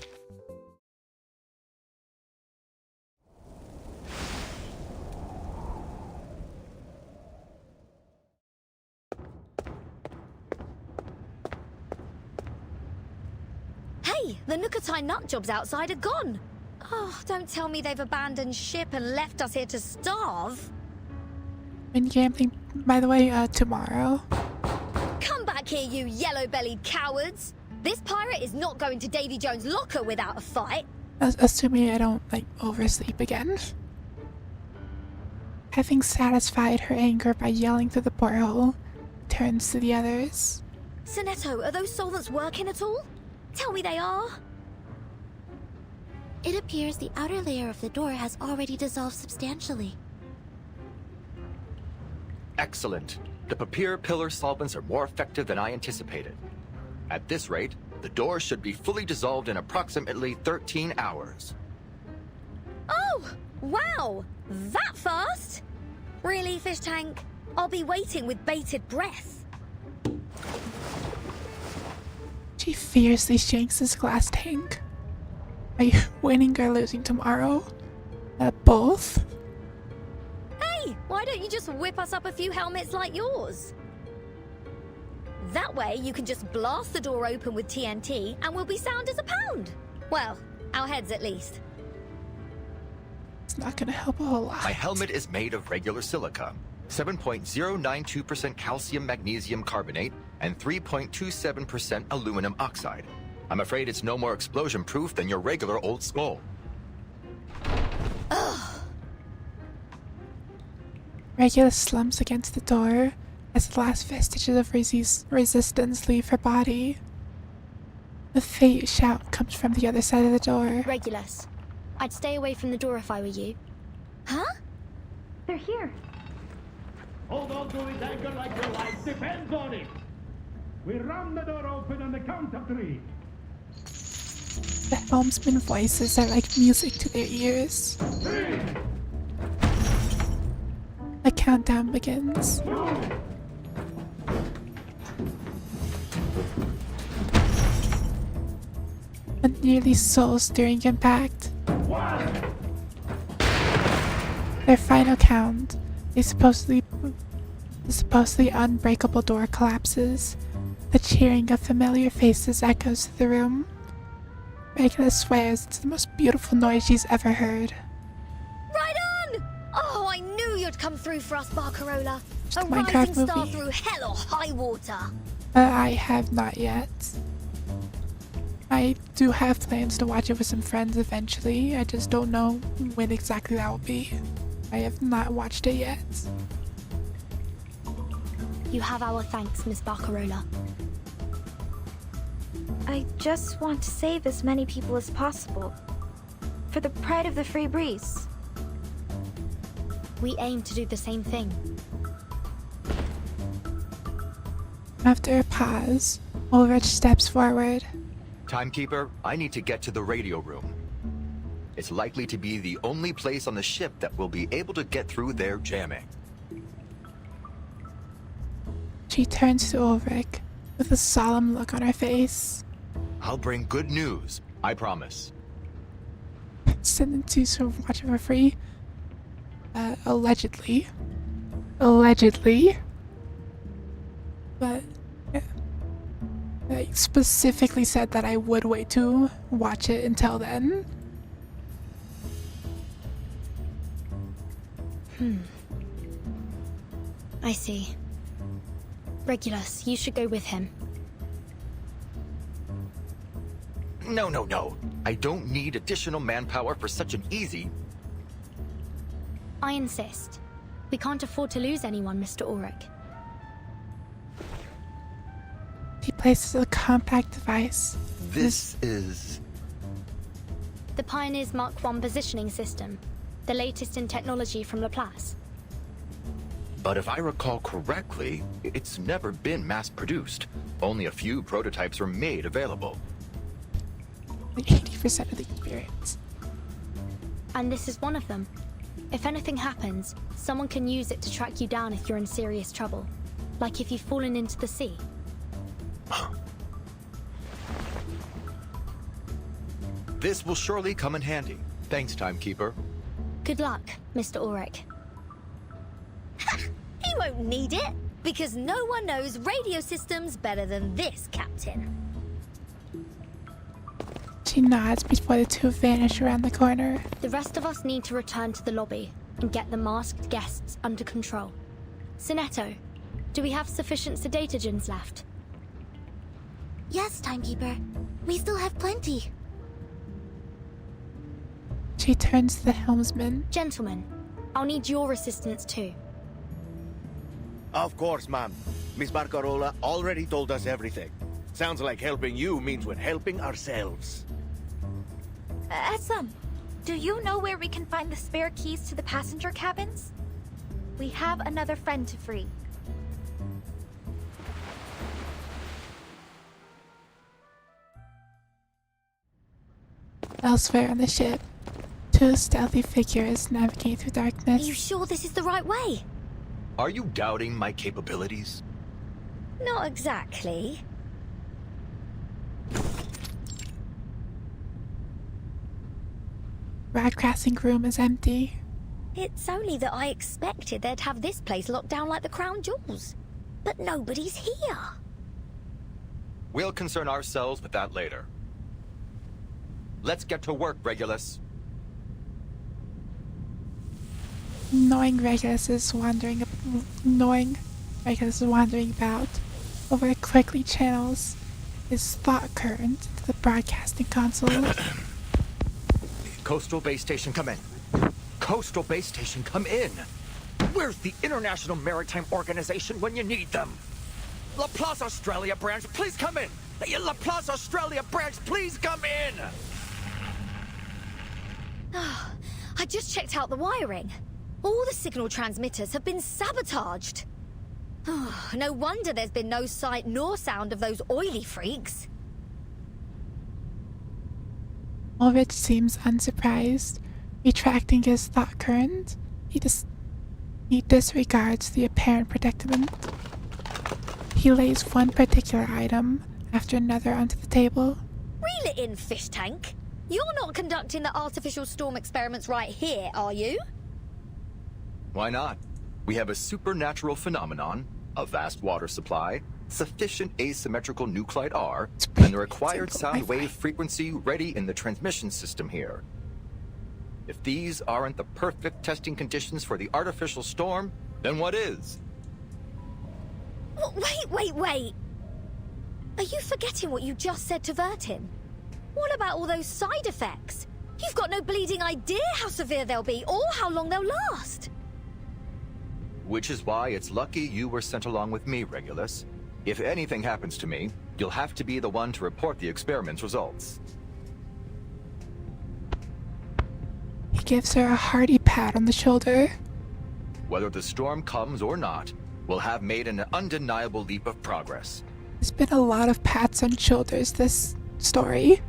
Hey, the Nukatai nutjobs outside are gone. Oh, don't tell me they've abandoned ship and left us here to starve. When gambling, by the way, tomorrow. Come back here, you yellow-bellied cowards! This pirate is not going to Davy Jones' locker without a fight. Assuming I don't, oversleep again. Having satisfied her anger by yelling through the porthole, turns to the others. Sonetto, are those solvents working at all? Tell me they are. It appears the outer layer of the door has already dissolved substantially. Excellent. The papier pillar solvents are more effective than I anticipated. At this rate, the door should be fully dissolved in approximately 13 hours. Oh, wow! That fast? Really, fish tank? I'll be waiting with bated breath. She fiercely shakes his glass tank. Are you winning or losing tomorrow? Both? Hey, why don't you just whip us up a few helmets like yours? That way you can just blast the door open with TNT and we'll be sound as a pound. Well, our heads at least. It's not gonna help a whole lot. My helmet is made of regular silica, 7.092% calcium magnesium carbonate, and 3.27% aluminum oxide. I'm afraid it's no more explosion-proof than your regular old skull. Regulus slumps against the door as the last vestiges of resistance leave her body. A faint shout comes from the other side of the door. Regulus, I'd stay away from the door if I were you. Huh? They're here. Hold on to his anchor like your life depends on it. We ram the door open on the count of 3. The helmsman voices are like music to their ears. 3. The countdown begins. 2. A nearly soul-stirring impact. 1. Their final count. The supposedly unbreakable door collapses. The cheering of familiar faces echoes through the room. Regulus swears it's the most beautiful noise she's ever heard. Right on! Oh, I knew you'd come through for us, Barcarola. A Minecraft rising star movie. through hell or high water. I have not yet. I do have plans to watch it with some friends eventually. I just don't know when exactly that will be. I have not watched it yet. You have our thanks, Miss Barcarola. I just want to save as many people as possible. For the pride of the Free Breeze. We aim to do the same thing. After a pause, Ulrich steps forward. Timekeeper, I need to get to the radio room. It's likely to be the only place on the ship that will be able to get through their jamming. She turns to Ulrich with a solemn look on her face. I'll bring good news, I promise. Sentenced to watch for free? Allegedly. Allegedly. But yeah. I specifically said that I would wait to watch it until then. I see. Regulus, you should go with him. No. I don't need additional manpower for such an easy... I insist. We can't afford to lose anyone, Mr. Ulrich. He places a compact device. This is... The Pioneer's Mark I positioning system. The latest in technology from Laplace. But if I recall correctly, it's never been mass-produced. Only a few prototypes were made available. Like 80% of the experience. And this is one of them. If anything happens, someone can use it to track you down if you're in serious trouble. Like if you've fallen into the sea. This will surely come in handy. Thanks, Timekeeper. Good luck, Mr. Ulrich. He won't need it, because no one knows radio systems better than this captain. She nods before the two vanish around the corner. The rest of us need to return to the lobby and get the masked guests under control. Sinetto, do we have sufficient sedatogens left? Yes, Timekeeper. We still have plenty. She turns to the helmsman. Gentlemen, I'll need your assistance too. Of course, ma'am. Miss Barcarola already told us everything. Sounds like helping you means we're helping ourselves. Esam, do you know where we can find the spare keys to the passenger cabins? We have another friend to free. Elsewhere on the ship, two stealthy figures navigate through darkness. Are you sure this is the right way? Are you doubting my capabilities? Not exactly. Broadcasting room is empty. It's only that I expected they'd have this place locked down like the crown jewels. But nobody's here. We'll concern ourselves with that later. Let's get to work, Regulus. Knowing Regulus is wandering about over quickly channels his thought current into the broadcasting console. Coastal Base Station, come in. Coastal Base Station, come in. Where's the International Maritime Organization when you need them? Laplace Australia branch, please come in. Laplace Australia branch, please come in. I just checked out the wiring. All the signal transmitters have been sabotaged. No wonder there's been no sight nor sound of those oily freaks. Ulrich seems unsurprised. Retracting his thought current, he disregards the apparent predicament. He lays one particular item after another onto the table. Reel it in, fish tank. You're not conducting the artificial storm experiments right here, are you? Why not? We have a supernatural phenomenon, a vast water supply, sufficient asymmetrical nuclide R, and the required sound wave frequency ready in the transmission system here. If these aren't the perfect testing conditions for the artificial storm, then what is? Wait. Are you forgetting what you just said to Vertin? What about all those side effects? You've got no bleeding idea how severe they'll be or how long they'll last. Which is why it's lucky you were sent along with me, Regulus. If anything happens to me, you'll have to be the one to report the experiment's results. He gives her a hearty pat on the shoulder. Whether the storm comes or not, we'll have made an undeniable leap of progress. There's been a lot of pats on shoulders this story.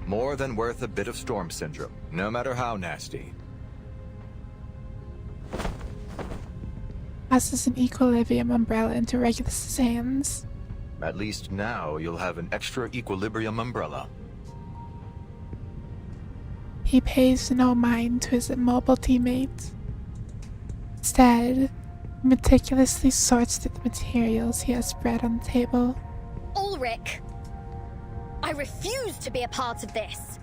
More than worth a bit of storm syndrome, no matter how nasty. Passes an equilibrium umbrella into Regulus's hands. At least now you'll have an extra equilibrium umbrella. He pays no mind to his immobile teammate. Instead, he meticulously sorts through the materials he has spread on the table. Ulrich, I refuse to be a part of this.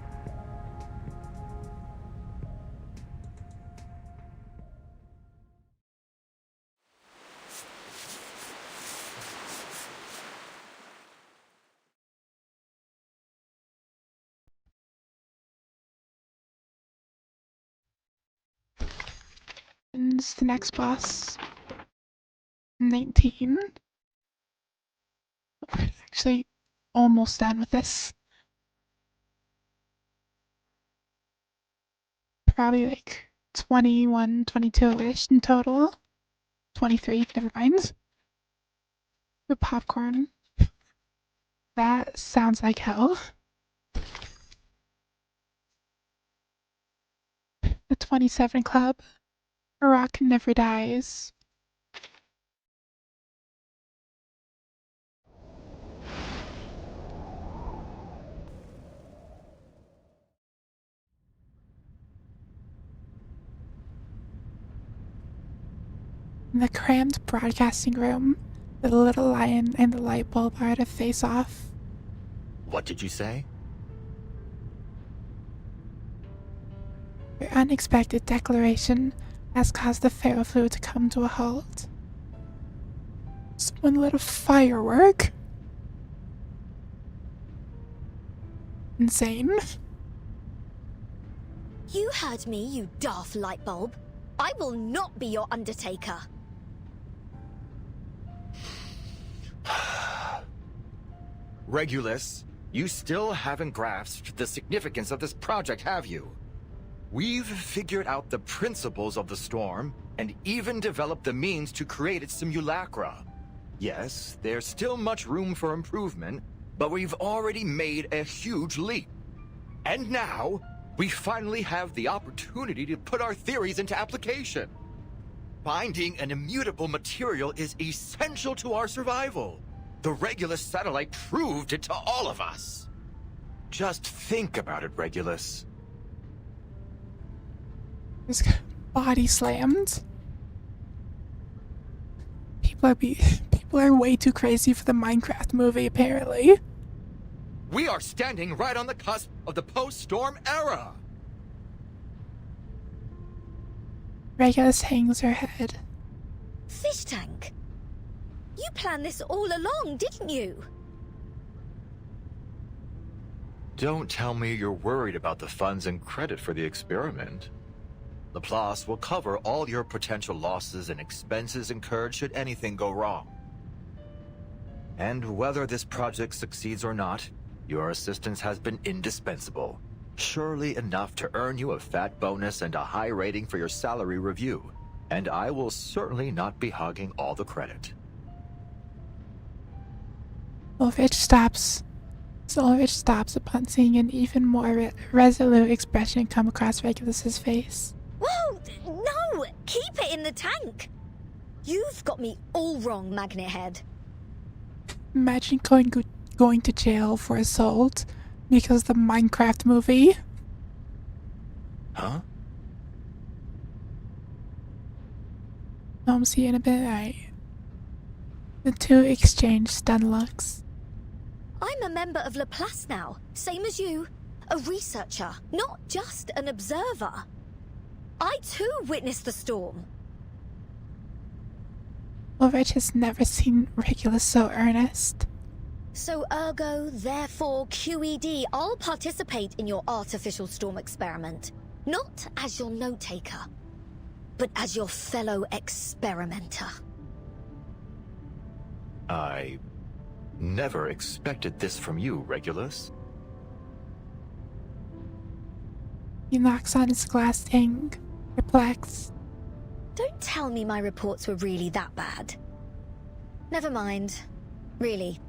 When's the next boss? 19? We're actually almost done with this. Probably like 21, 22-ish in total. 23, never mind. The popcorn. That sounds like hell. The 27 Club. A rock never dies. In the crammed broadcasting room, the little lion and the light bulb are at a face-off. What did you say? Your unexpected declaration has caused the ferrofluid to come to a halt. Someone lit a firework? Insane. You heard me, you daft light bulb. I will not be your undertaker. Regulus, you still haven't grasped the significance of this project, have you? We've figured out the principles of the storm, and even developed the means to create its simulacra. Yes, there's still much room for improvement, but we've already made a huge leap. And now, we finally have the opportunity to put our theories into application. Finding an immutable material is essential to our survival. The Regulus satellite proved it to all of us. Just think about it, Regulus. Just got body slammed. People are way too crazy for the Minecraft movie, apparently. We are standing right on the cusp of the post-storm era. Regulus hangs her head. Fish tank? You planned this all along, didn't you? Don't tell me you're worried about the funds and credit for the experiment. Laplace will cover all your potential losses and expenses incurred should anything go wrong. And whether this project succeeds or not, your assistance has been indispensable. Surely enough to earn you a fat bonus and a high rating for your salary review. And I will certainly not be hogging all the credit. Ulrich stops upon seeing an even more resolute expression come across Regulus's face. Whoa! No! Keep it in the tank! You've got me all wrong, Magnet Head. Imagine going to jail for assault because the Minecraft movie. Huh? I'll see you in a bit. Right. The two exchange stun looks. I'm a member of Laplace now, same as you. A researcher, not just an observer. I too witnessed the storm. Ulrich has never seen Regulus so earnest. So ergo, therefore, QED, I'll participate in your artificial storm experiment. Not as your note-taker, but as your fellow experimenter. I never expected this from you, Regulus. He knocks on his glass tank, perplexed. Don't tell me my reports were really that bad. Never mind. Really,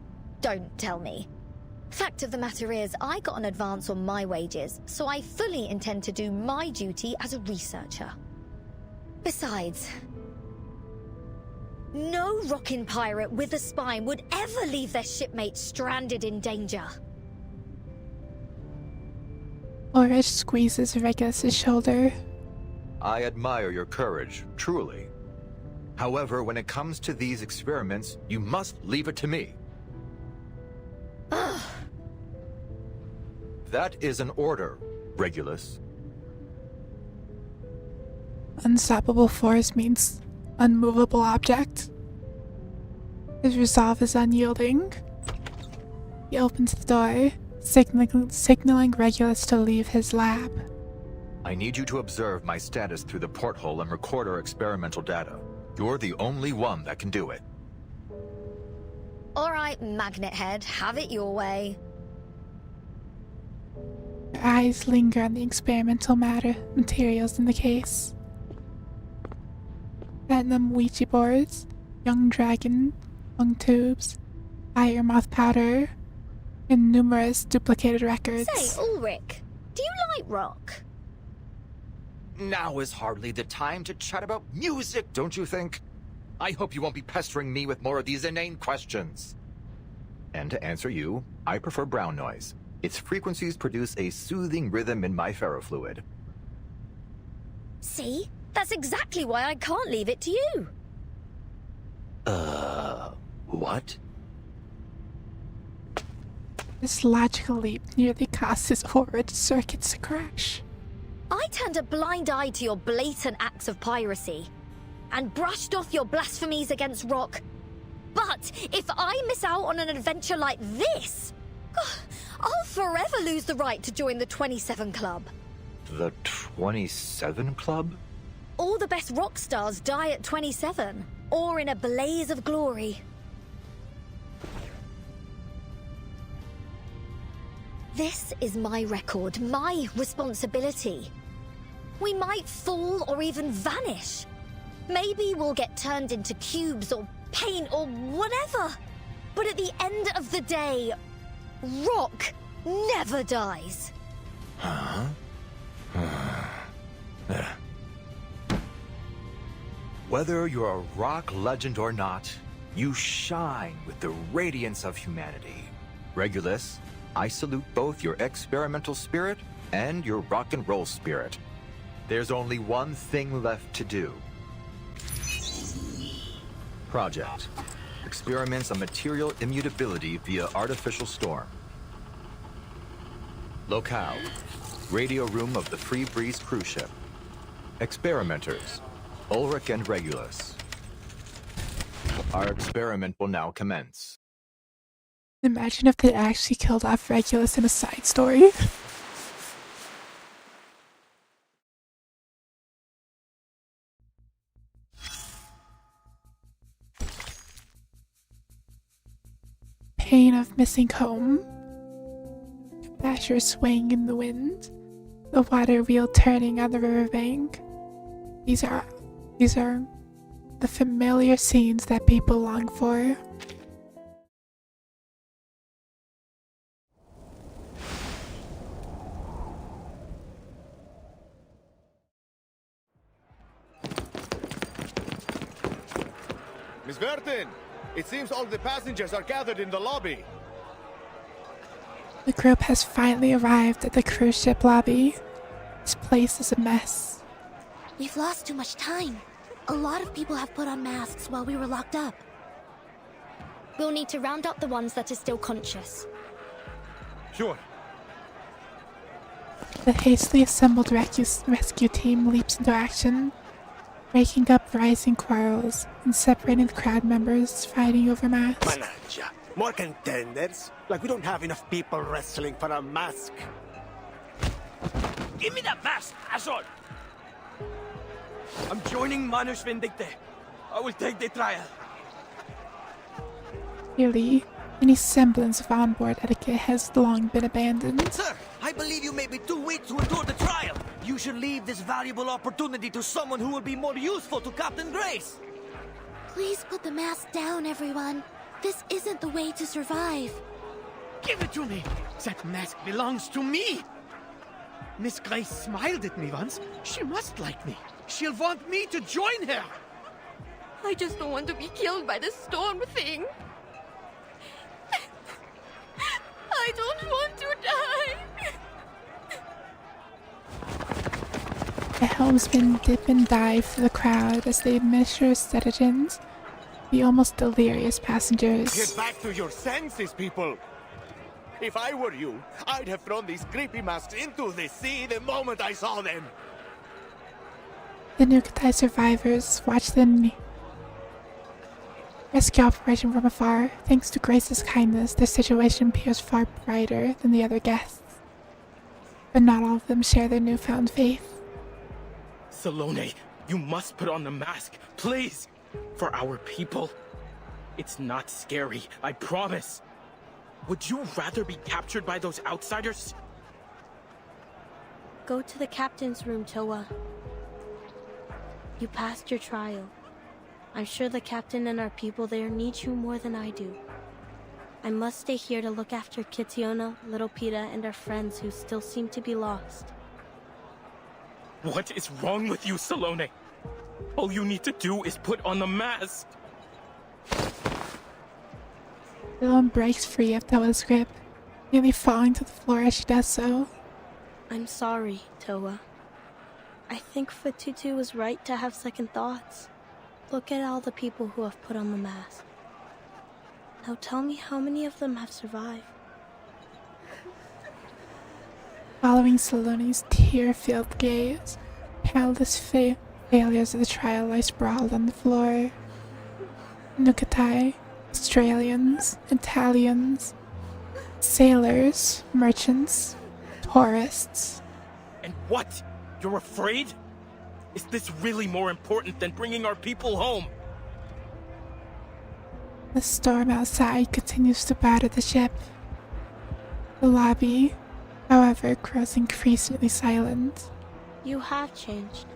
don't tell me. Fact of the matter is, I got an advance on my wages, so I fully intend to do my duty as a researcher. Besides, no rockin' pirate with a spine would ever leave their shipmates stranded in danger. Ulrich squeezes Regulus's shoulder. I admire your courage, truly. However, when it comes to these experiments, you must leave it to me. That is an order, Regulus. Unstoppable force means unmovable object. His resolve is unyielding. He opens the door, signaling Regulus to leave his lab. I need you to observe my status through the porthole and record our experimental data. You're the only one that can do it. All right, Magnet Head, have it your way. Her eyes linger on the experimental materials in the case. Platinum Ouija boards, young dragon, lung tubes, fire moth powder, and numerous duplicated records. Say, Ulrich, do you like rock? Now is hardly the time to chat about music, don't you think? I hope you won't be pestering me with more of these inane questions. And to answer you, I prefer brown noise. Its frequencies produce a soothing rhythm in my ferrofluid. See? That's exactly why I can't leave it to you. What? This logical leap nearly caused his horrid circuits to crash. I turned a blind eye to your blatant acts of piracy and brushed off your blasphemies against rock. But if I miss out on an adventure like this, I'll forever lose the right to join the 27 Club. The 27 Club? All the best rock stars die at 27, or in a blaze of glory. This is my record, my responsibility. We might fall or even vanish. Maybe we'll get turned into cubes or paint or whatever. But at the end of the day, rock never dies. Huh? Whether you're a rock legend or not, you shine with the radiance of humanity. Regulus, I salute both your experimental spirit and your rock and roll spirit. There's only one thing left to do. Project. Experiments on material immutability via artificial storm. Locale. Radio room of the Free Breeze cruise ship. Experimenters. Ulrich and Regulus. Our experiment will now commence. Imagine if they actually killed off Regulus in a side story. Pain of missing home. Basher swaying in the wind. The water wheel turning on the riverbank. These are the familiar scenes that people long for. Miss Vertin, it seems all the passengers are gathered in the lobby. The group has finally arrived at the cruise ship lobby. This place is a mess. We've lost too much time. A lot of people have put on masks while we were locked up. We'll need to round up the ones that are still conscious. Sure. The hastily assembled rescue team leaps into action, breaking up rising quarrels and separating the crowd members fighting over masks. Mananja, more contenders? Like we don't have enough people wrestling for a mask. Give me that mask, asshole! I'm joining Manus Vindicte. I will take the trial. Clearly, any semblance of onboard etiquette has long been abandoned. Sir, I believe you may be too weak to endure the trial. You should leave this valuable opportunity to someone who will be more useful to Captain Grace. Please put the mask down, everyone. This isn't the way to survive. Give it to me! That mask belongs to me! Miss Grace smiled at me once. She must like me. She'll want me to join her! I just don't want to be killed by the storm thing. I don't want to die. The helmsmen dip and dive for the crowd as they administer sedatives. The almost delirious passengers. Get back to your senses, people! If I were you, I'd have thrown these creepy masks into the sea the moment I saw them! The Nukatai survivors watch the rescue operation from afar. Thanks to Grace's kindness, their situation appears far brighter than the other guests. but not all of them share their newfound faith. Salome, you must put on the mask, please! For our people. It's not scary, I promise. Would you rather be captured by those outsiders? Go to the captain's room, Toa. You passed your trial. I'm sure the captain and our people there need you more than I do. I must stay here to look after Kitiona, Little Pita, and our friends who still seem to be lost. What is wrong with you, Salome? All you need to do is put on the mask. Dylan breaks free of Toa's grip, nearly falling to the floor as she does so. I'm sorry, Toa. I think Fatutu was right to have second thoughts. Look at all the people who have put on the mask. Now tell me how many of them have survived. Following Salone's tear-filled gaze, countless failures of the trial lie sprawled on the floor. Nukatai, Australians, Italians, sailors, merchants, tourists. And what? You're afraid? Is this really more important than bringing our people home? The storm outside continues to batter the ship. The lobby, however, grows increasingly silent. You have changed.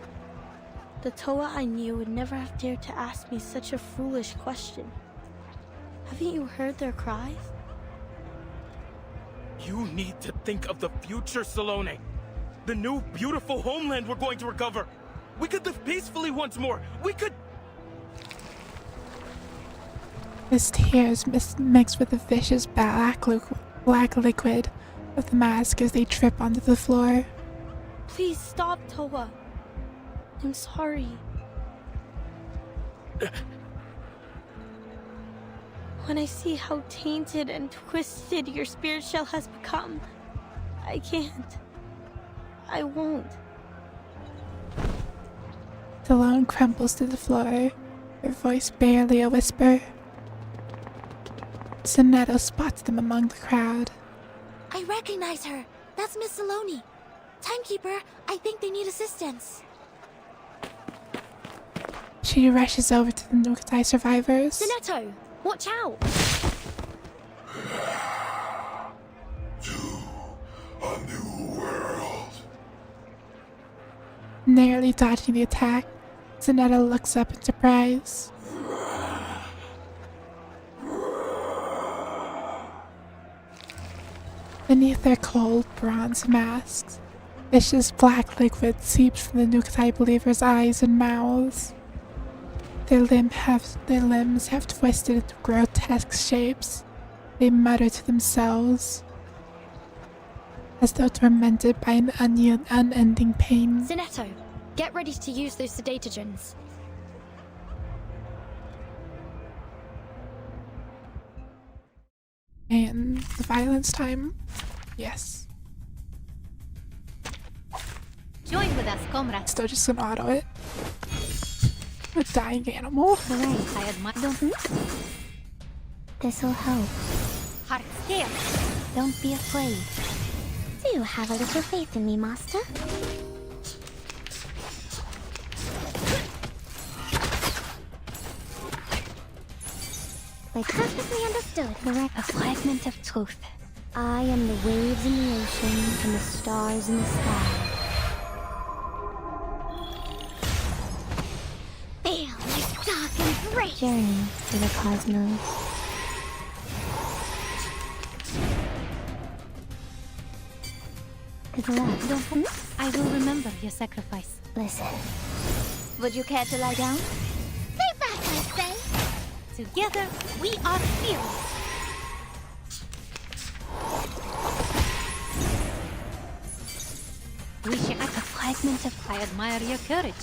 The Toa I knew would never have dared to ask me such a foolish question. Haven't you heard their cries? You need to think of the future, Salome. The new, beautiful homeland we're going to recover. We could live peacefully once more. We could... His tears mixed with the vicious black liquid of the mask as they trip onto the floor. Please stop, Toa. I'm sorry. When I see how tainted and twisted your spirit shell has become, I can't. I won't. Talon crumbles to the floor, her voice barely a whisper. Sonetto spots them among the crowd. I recognize her. That's Miss Saloni. Timekeeper, I think they need assistance. She rushes over to the Nukatai survivors. Sonetto, watch out! A new world. Narrowly dodging the attack, Sonetto looks up in surprise. Beneath their cold bronze masks, vicious black liquid seeps from the Nukatai believers' eyes and mouths. Their limbs have twisted into grotesque shapes. They mutter to themselves, as though tormented by an unending pain. Sonetto, get ready to use those sedatogens. And the violence time? Yes. Join with us, comrades. Still just gonna auto it. A dying animal. I admire. This'll help. Heart scale. Don't be afraid. Do you have a little faith in me, Master? I perfectly understood. Correct. A fragment of truth. I am the waves in the ocean and the stars in the sky. Feel like dark embrace. Journey to the cosmos. To the left. Don't. I will remember your sacrifice. Listen. Would you care to lie down? Stay back, I say. Together, we are fearless. We share a fragment of. I admire your courage.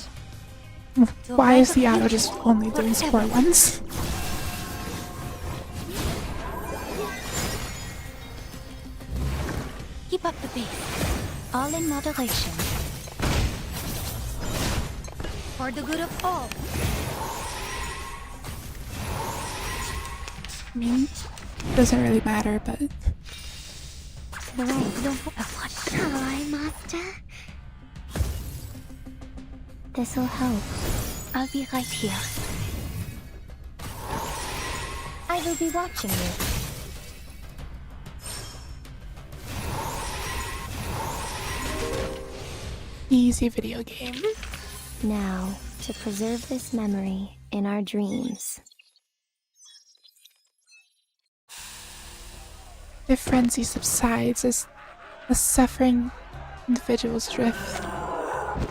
Why is the auto just only doing score ones? Keep up the pace. All in moderation. For the good of all. I mean, doesn't really matter, but the right. You don't have what? Hi, Master. This'll help. I'll be right here. I will be watching you. Easy video game. Now, to preserve this memory in our dreams. Their frenzy subsides as the suffering individuals drift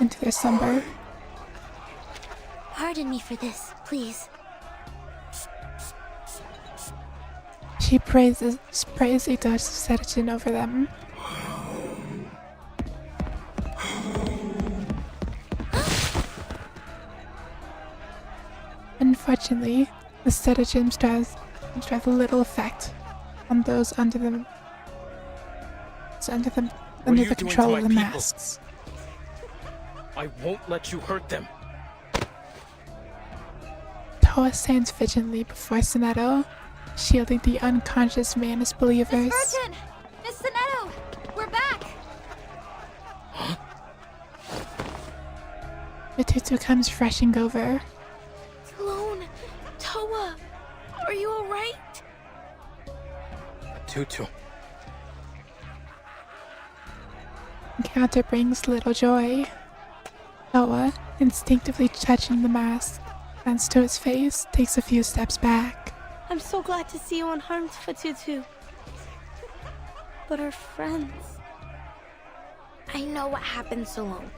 into their slumber. Pardon me for this, please. She sprays a dose of sedative over them. Unfortunately, the stratagems does have little effect on those under the control of the masks. I won't let you hurt them. Toa stands vigilantly before Sonetto, shielding the unconscious Manus believers. Miss Virgin! Miss Sonetto! We're back! Vtuber comes rushing over. Sloane! Toa! Are you alright? Tutu. Encounter brings little joy. Toa, instinctively touching the mask, glanced to his face, takes a few steps back. I'm so glad to see you unharmed, Vtuber. But our friends... I know what happened, Sloane.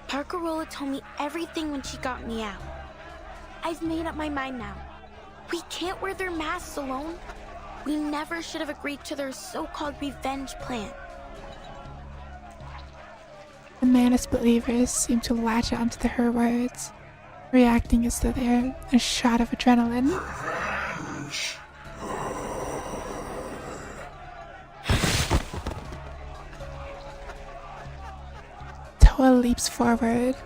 Parkerola told me everything when she got me out. I've made up my mind now. We can't wear their masks, Sloane. We never should have agreed to their so-called revenge plan. The Manus believers seem to latch onto her words, reacting as though they're a shot of adrenaline. Toa leaps forward,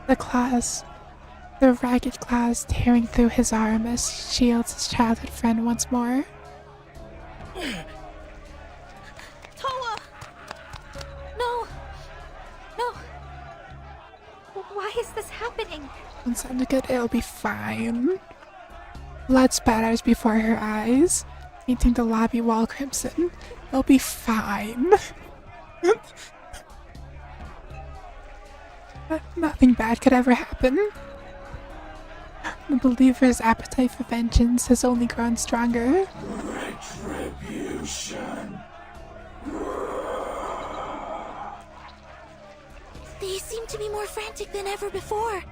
the ragged claws tearing through his arm as he shields his childhood friend once more. Toa! No! No! Why is this happening? Don't sound good, it'll be fine. Blood spatters before her eyes, painting the lobby wall crimson. It'll be fine. Nothing bad could ever happen. The believer's appetite for vengeance has only grown stronger. Retribution. They seem to be more frantic than ever before.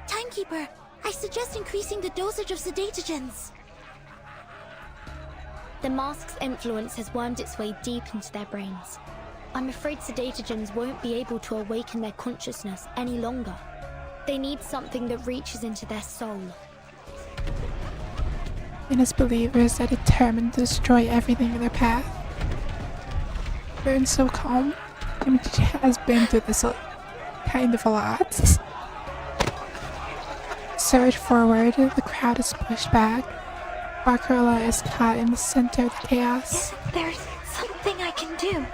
Timekeeper, I suggest increasing the dosage of sedatogens. The mask's influence has wormed its way deep into their brains. I'm afraid sedatogens won't be able to awaken their consciousness any longer. They need something that reaches into their soul. Manus believers are determined to destroy everything in their path. Burns so calm. I mean, she has been through this kind of a lot. Surge forward, the crowd is pushed back. Barcarola is caught in the center of the chaos. There's something I can do.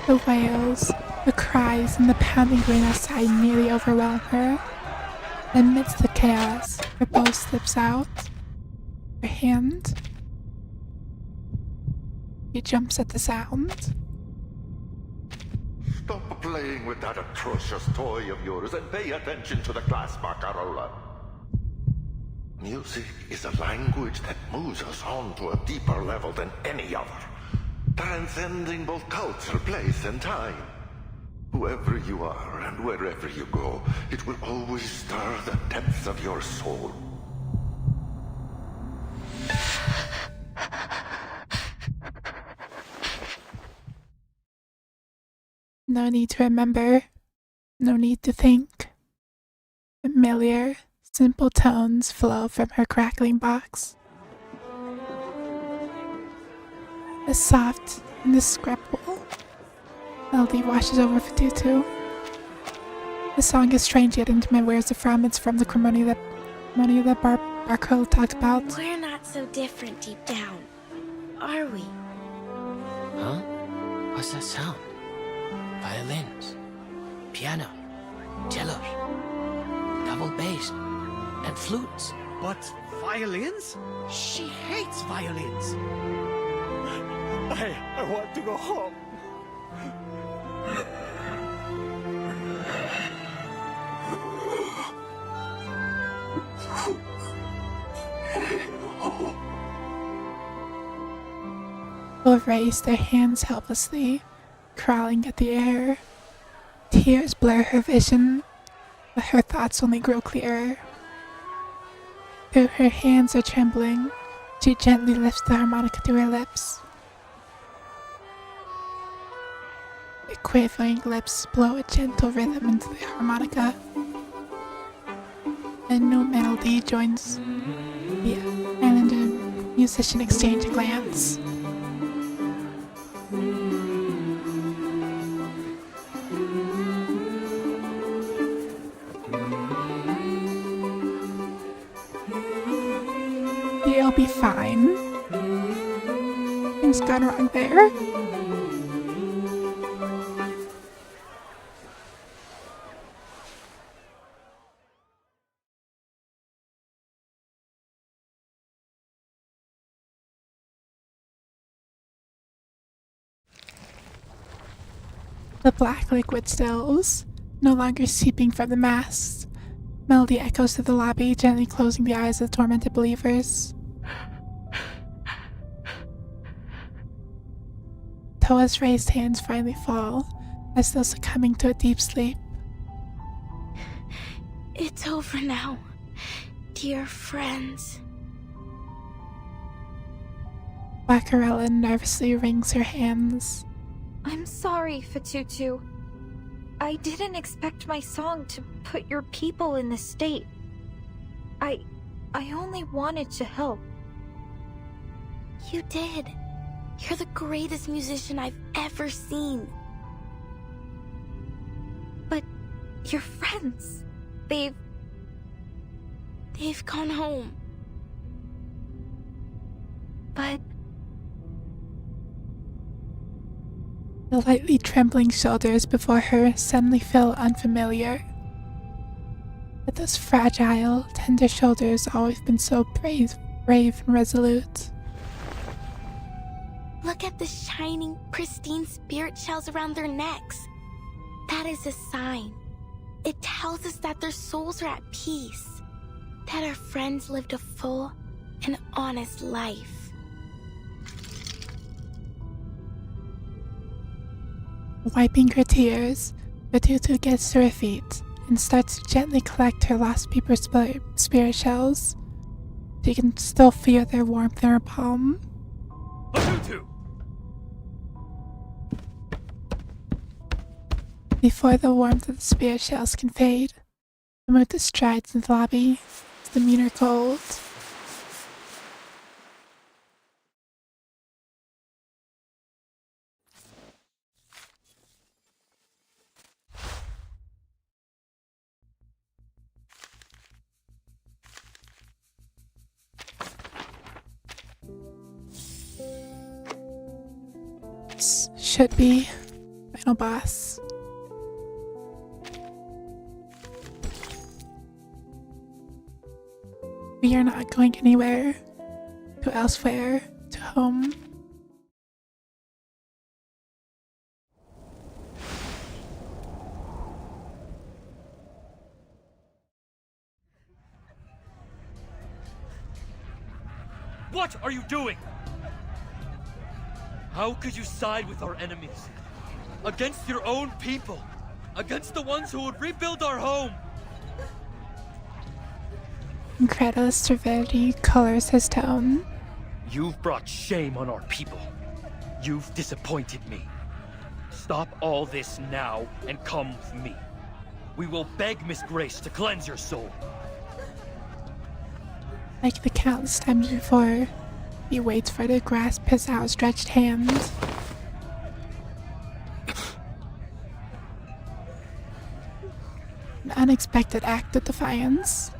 The wails, the cries, and the pounding rain outside nearly overwhelm her. Amidst the chaos, her bow slips out. Her hand. She jumps at the sound. Stop playing with that atrocious toy of yours and pay attention to the class, Barcarola. Music is a language that moves us on to a deeper level than any other, transcending both culture, place, and time. Whoever you are and wherever you go, it will always stir the depths of your soul. No need to remember, no need to think. Familiar, simple tones flow from her crackling box. A soft, indescribable melody washes over Vtuber. The song is strange yet intimate. Where's it from? It's from the harmony that Barco talked about. We're not so different deep down, are we? Huh? What's that sound? Violins, piano, cellos, double bass, and flutes. But violins? She hates violins. I want to go home. Both raised their hands helplessly, crawling at the air. Tears blur her vision, but her thoughts only grow clearer. Though her hands are trembling, she gently lifts the harmonica to her lips. The quivering lips blow a gentle rhythm into the harmonica. A new melody joins the island and musician exchange a glance. You'll be fine. Things gone wrong there. The black liquid stills, no longer seeping from the masks. Melody echoes through the lobby, gently closing the eyes of the tormented believers. Toa's raised hands finally fall, as though succumbing to a deep sleep. It's over now, dear friends. Barcarella nervously wrings her hands. I'm sorry, Fatutu. I didn't expect my song to put your people in this state. I only wanted to help. You did. You're the greatest musician I've ever seen. But your friends, they've gone home. But the lightly trembling shoulders before her suddenly feel unfamiliar. But those fragile, tender shoulders always been so brave and resolute. Look at the shining, pristine spirit shells around their necks. That is a sign. It tells us that their souls are at peace, that our friends lived a full and honest life. Wiping her tears, Fatutu gets to her feet and starts to gently collect her lost people's spirit shells. She can still feel their warmth in her palm. Fatutu! Before the warmth of the spirit shells can fade, Amuta strides into the lobby, his demeanor cold. This should be final boss. We are not going anywhere. To elsewhere. To home. What are you doing? How could you side with our enemies? Against your own people? Against the ones who would rebuild our home? Incredulous severity colors his tone. You've brought shame on our people. You've disappointed me. Stop all this now and come with me. We will beg Miss Grace to cleanse your soul. Like the countless times before, he waits for her to grasp his outstretched hand. An unexpected act of defiance.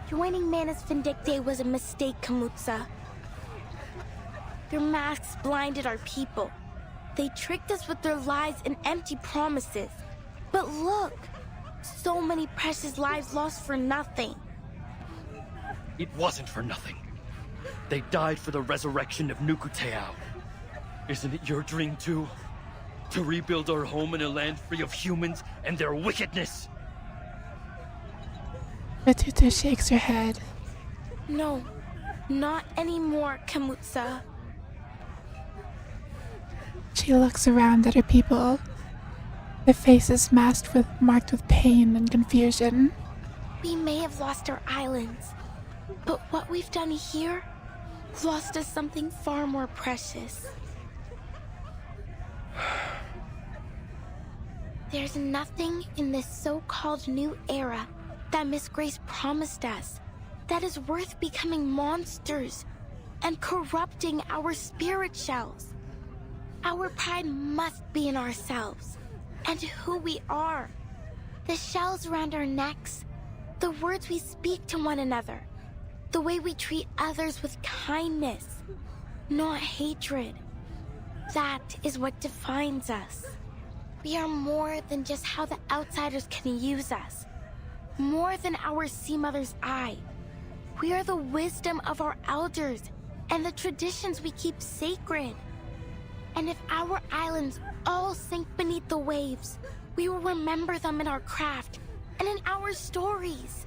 Joining Manus Vindicte was a mistake, Kamutsa. Their masks blinded our people. They tricked us with their lies and empty promises. But look, so many precious lives lost for nothing. It wasn't for nothing. They died for the resurrection of Nukuteao. Isn't it your dream too? To rebuild our home in a land free of humans and their wickedness? Vtuber shakes her head. No, not anymore, Kamutsa. She looks around at her people, their faces marked with pain and confusion. We may have lost our islands, but what we've done here lost us something far more precious. There's nothing in this so-called new era that Miss Grace promised us that is worth becoming monsters and corrupting our spirit shells. Our pride must be in ourselves and who we are. The shells around our necks, the words we speak to one another, the way we treat others with kindness, not hatred. That is what defines us. We are more than just how the outsiders can use us. More than our sea mother's eye. We are the wisdom of our elders and the traditions we keep sacred. And if our islands all sink beneath the waves, we will remember them in our craft and in our stories.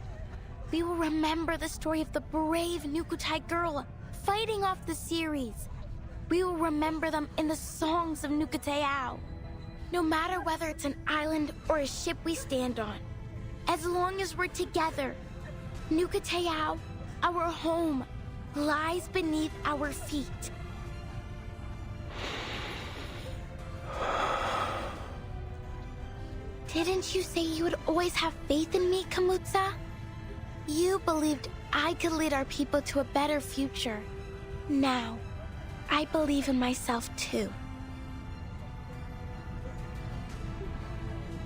We will remember the story of the brave Nukutai girl fighting off the series. We will remember them in the songs of Nukuteao. No matter whether it's an island or a ship we stand on, as long as we're together, Nukuteao, our home, lies beneath our feet. Didn't you say you would always have faith in me, Kamutsa? You believed I could lead our people to a better future. Now, I believe in myself too.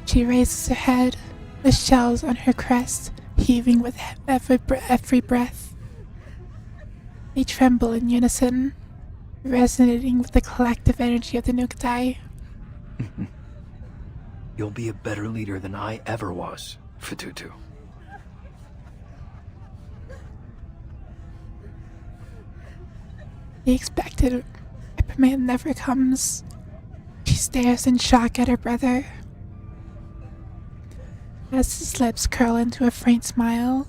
She raises her head, the shells on her crest heaving with every breath. They tremble in unison, resonating with the collective energy of the Nukutai. You'll be a better leader than I ever was, Vtuber. The expected reprimand never comes. She stares in shock at her brother. As his lips curl into a faint smile,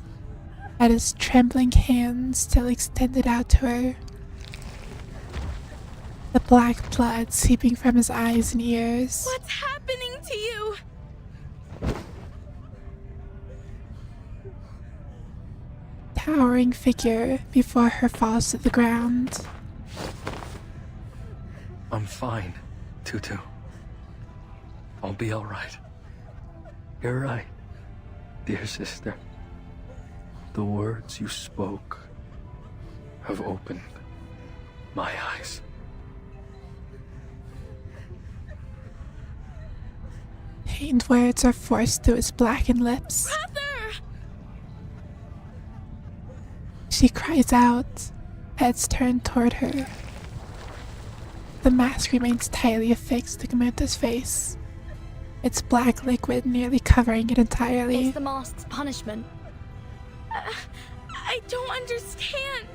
at his trembling hands still extended out to her. The black blood seeping from his eyes and ears. What's happening to you? Towering figure before her falls to the ground. I'm fine, Tutu. I'll be alright. You're right, dear sister. The words you spoke have opened my eyes. Pained words are forced through his blackened lips. Brother! She cries out, heads turned toward her. The mask remains tightly affixed to Kamuta's face, its black liquid nearly covering it entirely. It's the mask's punishment. I don't understand.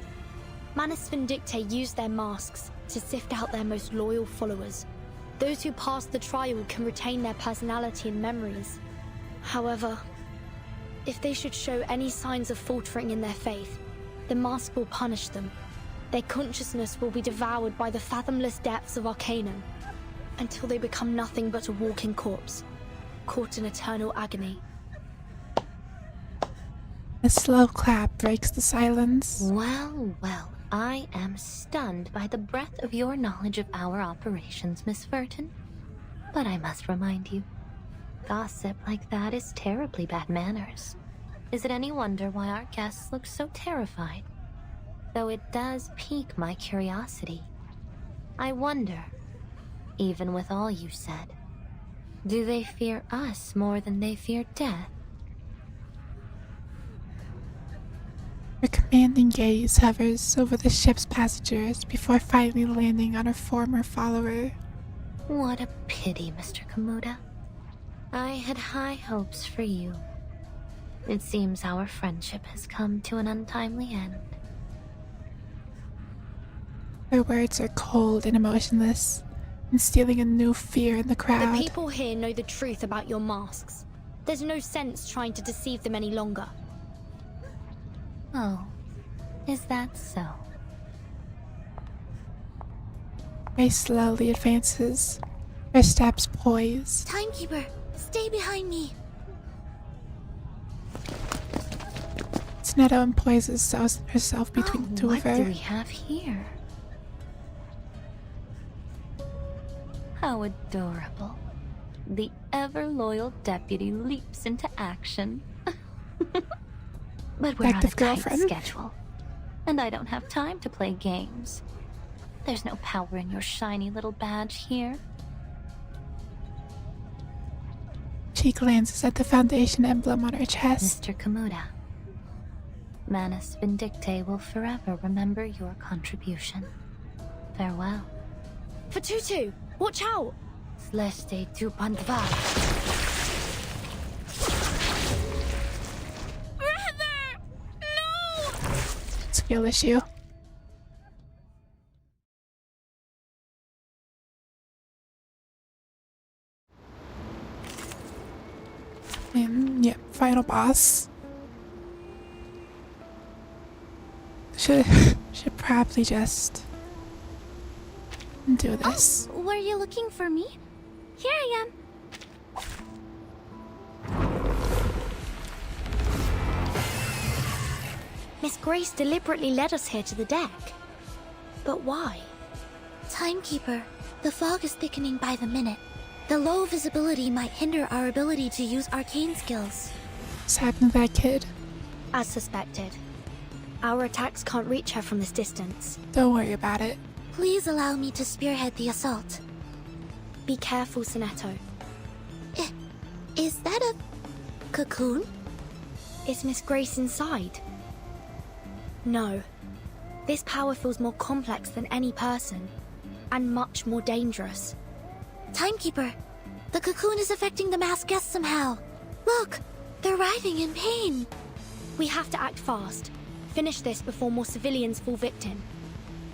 Manus Vindictae used their masks to sift out their most loyal followers. Those who pass the trial can retain their personality and memories. However, if they should show any signs of faltering in their faith, the mask will punish them. Their consciousness will be devoured by the fathomless depths of Arcanum, until they become nothing but a walking corpse, caught in eternal agony. A slow clap breaks the silence. Well, well, I am stunned by the breadth of your knowledge of our operations, Miss Furton. But I must remind you, gossip like that is terribly bad manners. Is it any wonder why our guests look so terrified? Though it does pique my curiosity. I wonder, even with all you said, do they fear us more than they fear death? Her commanding gaze hovers over the ship's passengers before finally landing on her former follower. What a pity, Mr. Kamuda. I had high hopes for you. It seems our friendship has come to an untimely end. Their words are cold and emotionless, instilling a new fear in the crowd. The people here know the truth about your masks. There's no sense trying to deceive them any longer. Oh, is that so? Grace slowly advances, her steps poised. Timekeeper, stay behind me. Sneto poises herself between the two of her. What do we have here? How adorable. The ever-loyal deputy leaps into action. But we're on a tight schedule, and I don't have time to play games. There's no power in your shiny little badge here. She glances at the Foundation emblem on her chest. Mr. Kamuda, Manus Vindicte will forever remember your contribution. Farewell. For Tutu, watch out! Sleste tu pandva. Brother! No! Skill issue. And yep, final boss. Should probably just do this. Oh, were you looking for me? Here I am. Miss Grace deliberately led us here to the deck. But why? Timekeeper, the fog is thickening by the minute. The low visibility might hinder our ability to use arcane skills. What's happened to that kid? As suspected. Our attacks can't reach her from this distance. Don't worry about it. Please allow me to spearhead the assault. Be careful, Soneto. Is that a cocoon? Is Miss Grace inside? No. This power feels more complex than any person, and much more dangerous. Timekeeper, the cocoon is affecting the masked guests somehow. Look, they're writhing in pain. We have to act fast. Finish this before more civilians fall victim.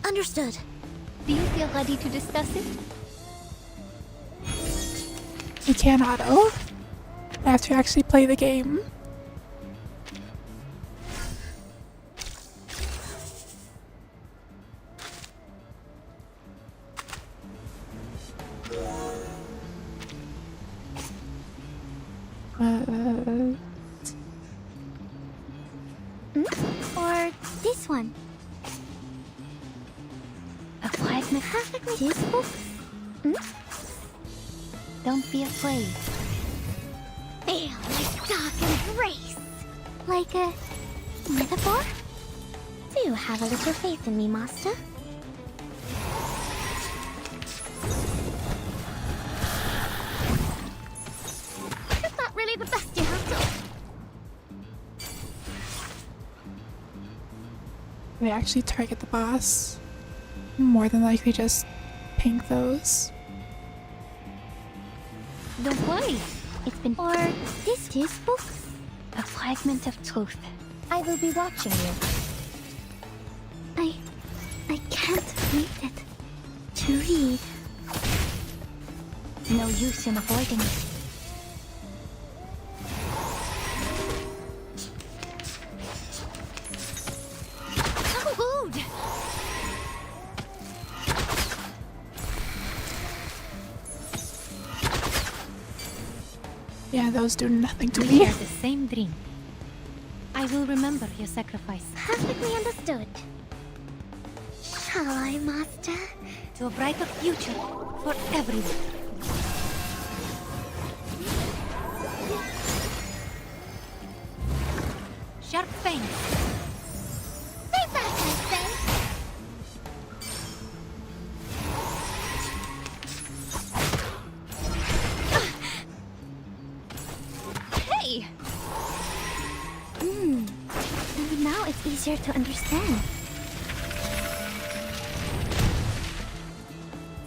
Understood. Do you feel ready to discuss it? You can auto. I have to actually play the game. Or this one. A fragment Perfectly useful. Don't be afraid. Feel like dark embrace. Like a metaphor? Do have a little faith in me, Master. Is that really the best you have done? They actually target the boss. More than likely just pink those. Don't worry. It's been... Or this books. A fragment of truth. I will be watching you. I can't read it. To read. No use in avoiding it. So rude! Yeah, those do nothing to We me. share the same dream. I will remember your sacrifice. Perfectly understood. Shall I, Master? To a brighter future for everyone. Sharp fangs. Stay back, I say! Hey! And now it's easier to understand.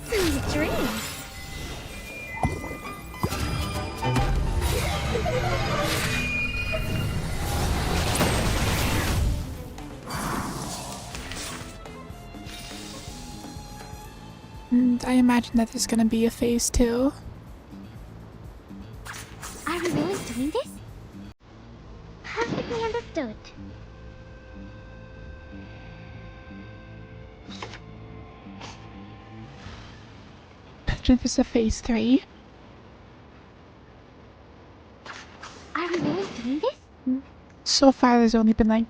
Sweet dreams. And I imagine that there's gonna be a phase 2. Are we really doing this? Perfectly understood. Imagine if it's a phase 3. Are we really doing this? So far, there's only been like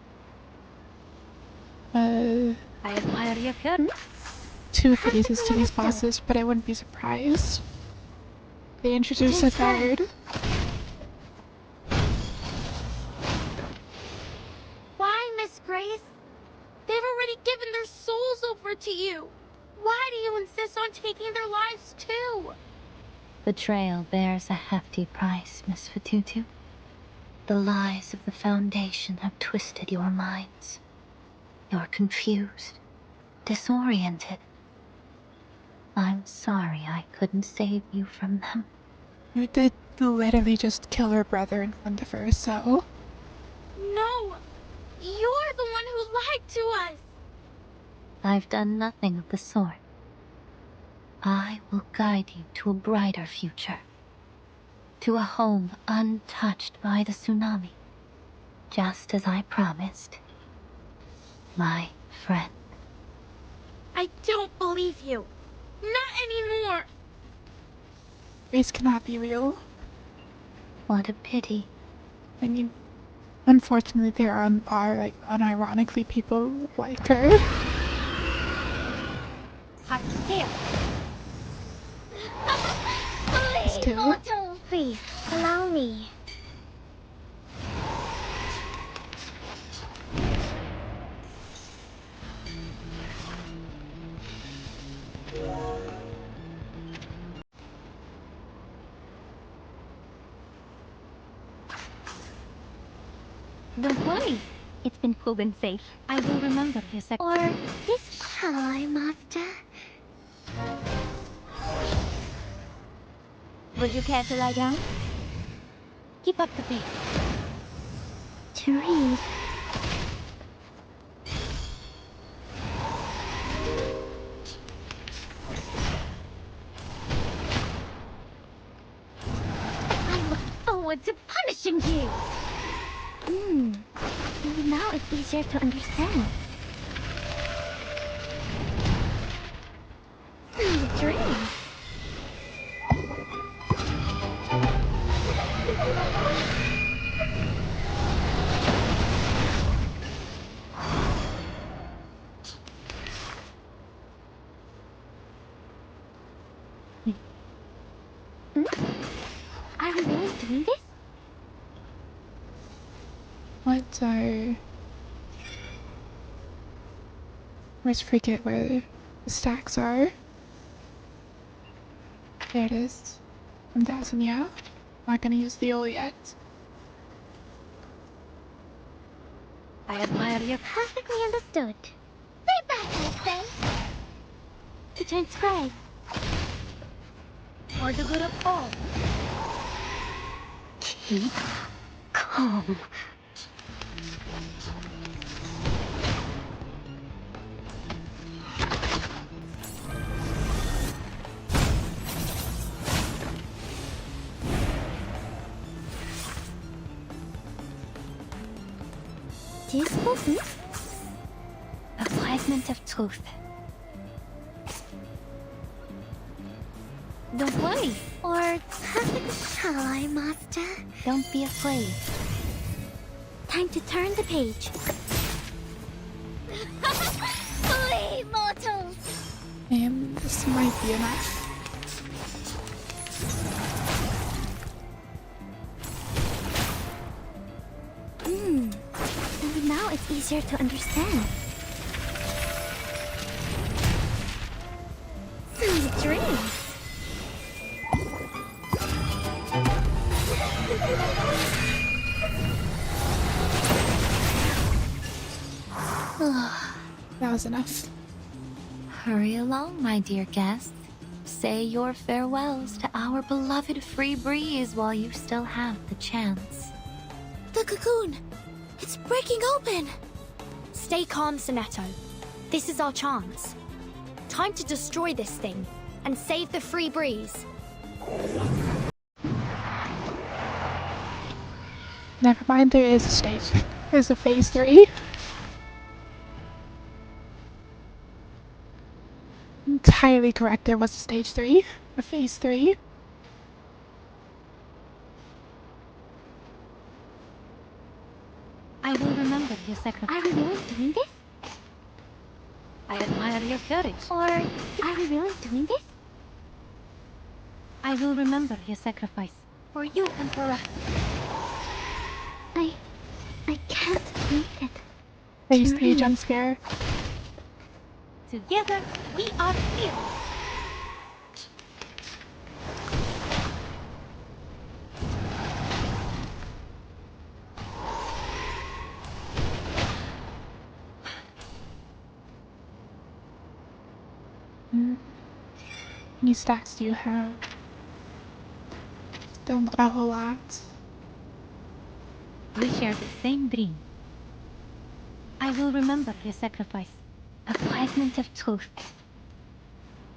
I admire your courage. 2 phases to these bosses, but I wouldn't be surprised. They introduced a third. Why, Miss Grace? They've already given their souls over to you. Why do you insist on taking their lives too? Betrayal bears a hefty price, Miss Vtuber. The lies of the Foundation have twisted your minds. You're confused, disoriented. I'm sorry I couldn't save you from them. You did literally just kill her brother in front of her, so... No! You're the one who lied to us! I've done nothing of the sort. I will guide you to a brighter future. To a home untouched by the tsunami. Just as I promised. My friend. I don't believe you. Not anymore! Grace cannot be real. What a pity. I mean, unfortunately there are like, unironically people like her. Here. Please, Mortal, please, allow me. Don't worry. It's been proven safe. I will remember this. Or this ally master. Would you care to lie down? Keep up the pace. Therese. I look forward to punishing you! Maybe now it's easier to understand. Dream. Are we really doing this? What are... Let's forget where the stacks are. There it is. 1,000, yeah. Not gonna use the oil yet. I admire your perfectly understood. Stay back, Miss Grace. It turns gray. For the good of all. Keep calm. This book? A fragment of truth. Don't worry. Or shall I, Master? Don't be afraid. Time to turn the page. Flee, mortals! And this might be enough. Maybe now it's easier to understand. Sweet dreams. That was enough. Hurry along, my dear guest. Say your farewells to our beloved free breeze while you still have the chance. The cocoon! It's breaking open! Stay calm, Sonetto. This is our chance. Time to destroy this thing and save the free breeze. Never mind, there is a stage. There's a phase 3. Entirely correct, there was a stage 3. A phase 3. I will remember your sacrifice. Are we really doing this? I admire your courage. Or are we really doing this? I will remember your sacrifice. For you, Emperor. I can't beat it. Phase 3 jump scare. Together, we are here. How many stacks do you have? Still not a whole lot. We share the same dream. I will remember your sacrifice. A fragment of truth.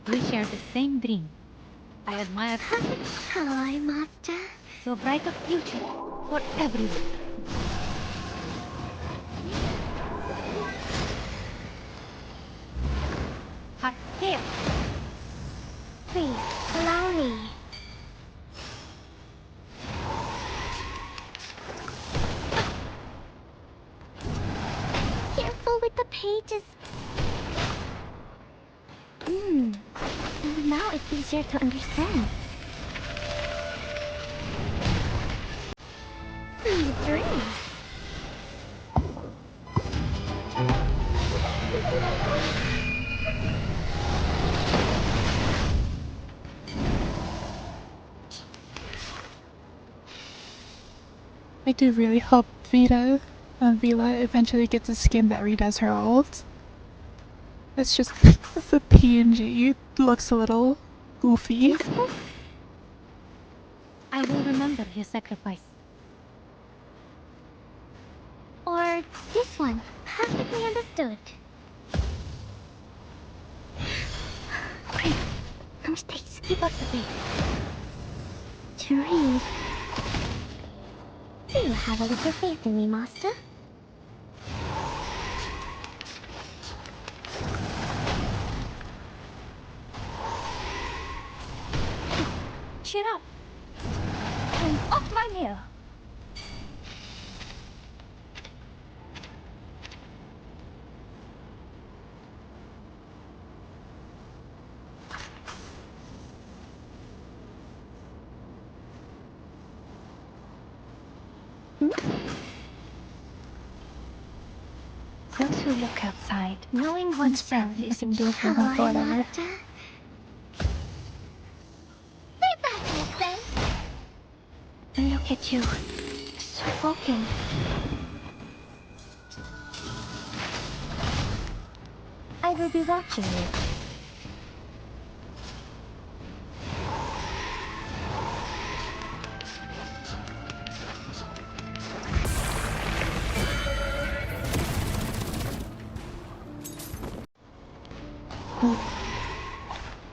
We share the same dream. I admire Hello, Master. so bright a future for everyone. Hot here. Please, allow me. Careful with the pages. And now it's easier to understand. Dream. I do really hope Vila eventually gets a skin that redoes her ult. It's just the PNG looks a little goofy. I will remember your sacrifice. Or this one, perfectly understood. Great. No mistakes. Keep up the pace. Dream. Do you have a little faith in me, Master? Cheer up. And off my nail. Those who look outside, knowing oneself is whatever. Stay back, then. Look at you. Suffocating. I will be watching you.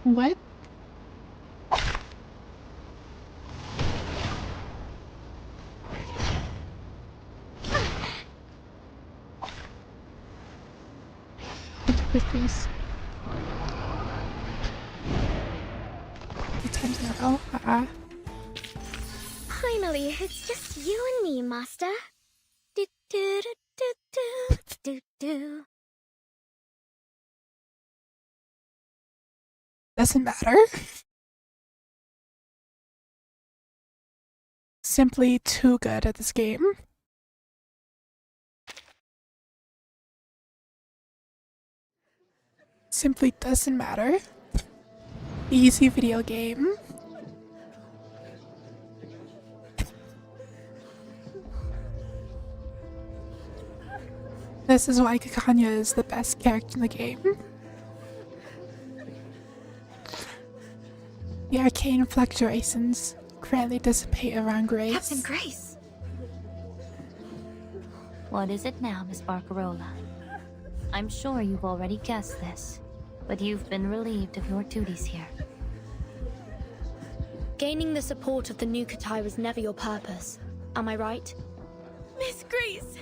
What? With these 2 times in a row. Finally, it's just you and me, Master. Do do do do do do. Doesn't matter. Simply too good at this game. Simply doesn't matter. Easy video game. This is why Kakanya is the best character in the game. The arcane fluctuations grandly dissipate around Grace. Captain Grace! What is it now, Miss Barcarola? I'm sure you've already guessed this. but you've been relieved of your duties here. Gaining the support of the Nukatai was never your purpose. Am I right? Miss Grace,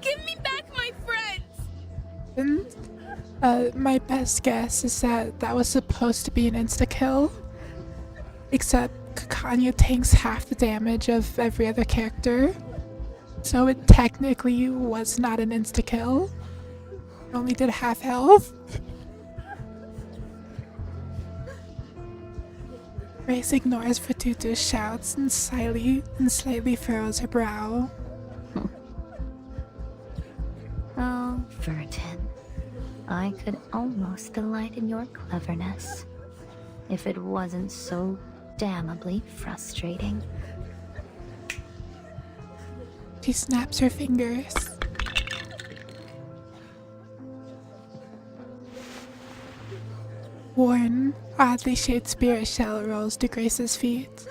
give me back my friends! And, my best guess is that that was supposed to be an insta-kill. Except Kakanya tanks half the damage of every other character. So it technically was not an insta-kill. It only did half health. Grace ignores Fatutu's shouts and slightly furrows her brow. Oh, Vertin. I could almost delight in your cleverness, if it wasn't so damnably frustrating. She snaps her fingers. Worn, oddly shaped spirit shell rolls to Grace's feet.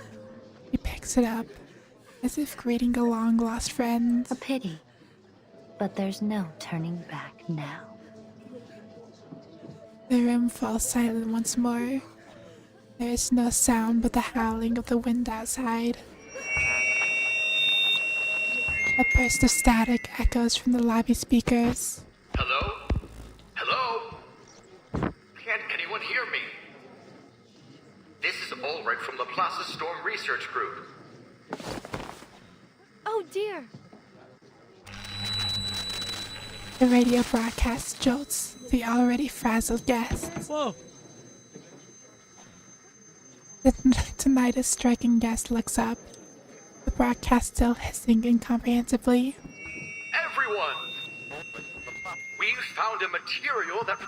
She picks it up, as if greeting a long-lost friend. A pity, but there's no turning back now. The room falls silent once more. There is no sound but the howling of the wind outside. A burst of static echoes from the lobby speakers. Hello? Hello? Can't anyone hear me? This is Ulrich from the Plaza Storm Research Group. Oh dear. The radio broadcast jolts the already frazzled guests. Whoa. The tinnitus striking guest looks up, the broadcast still hissing incomprehensibly. Everyone! We've found a material that...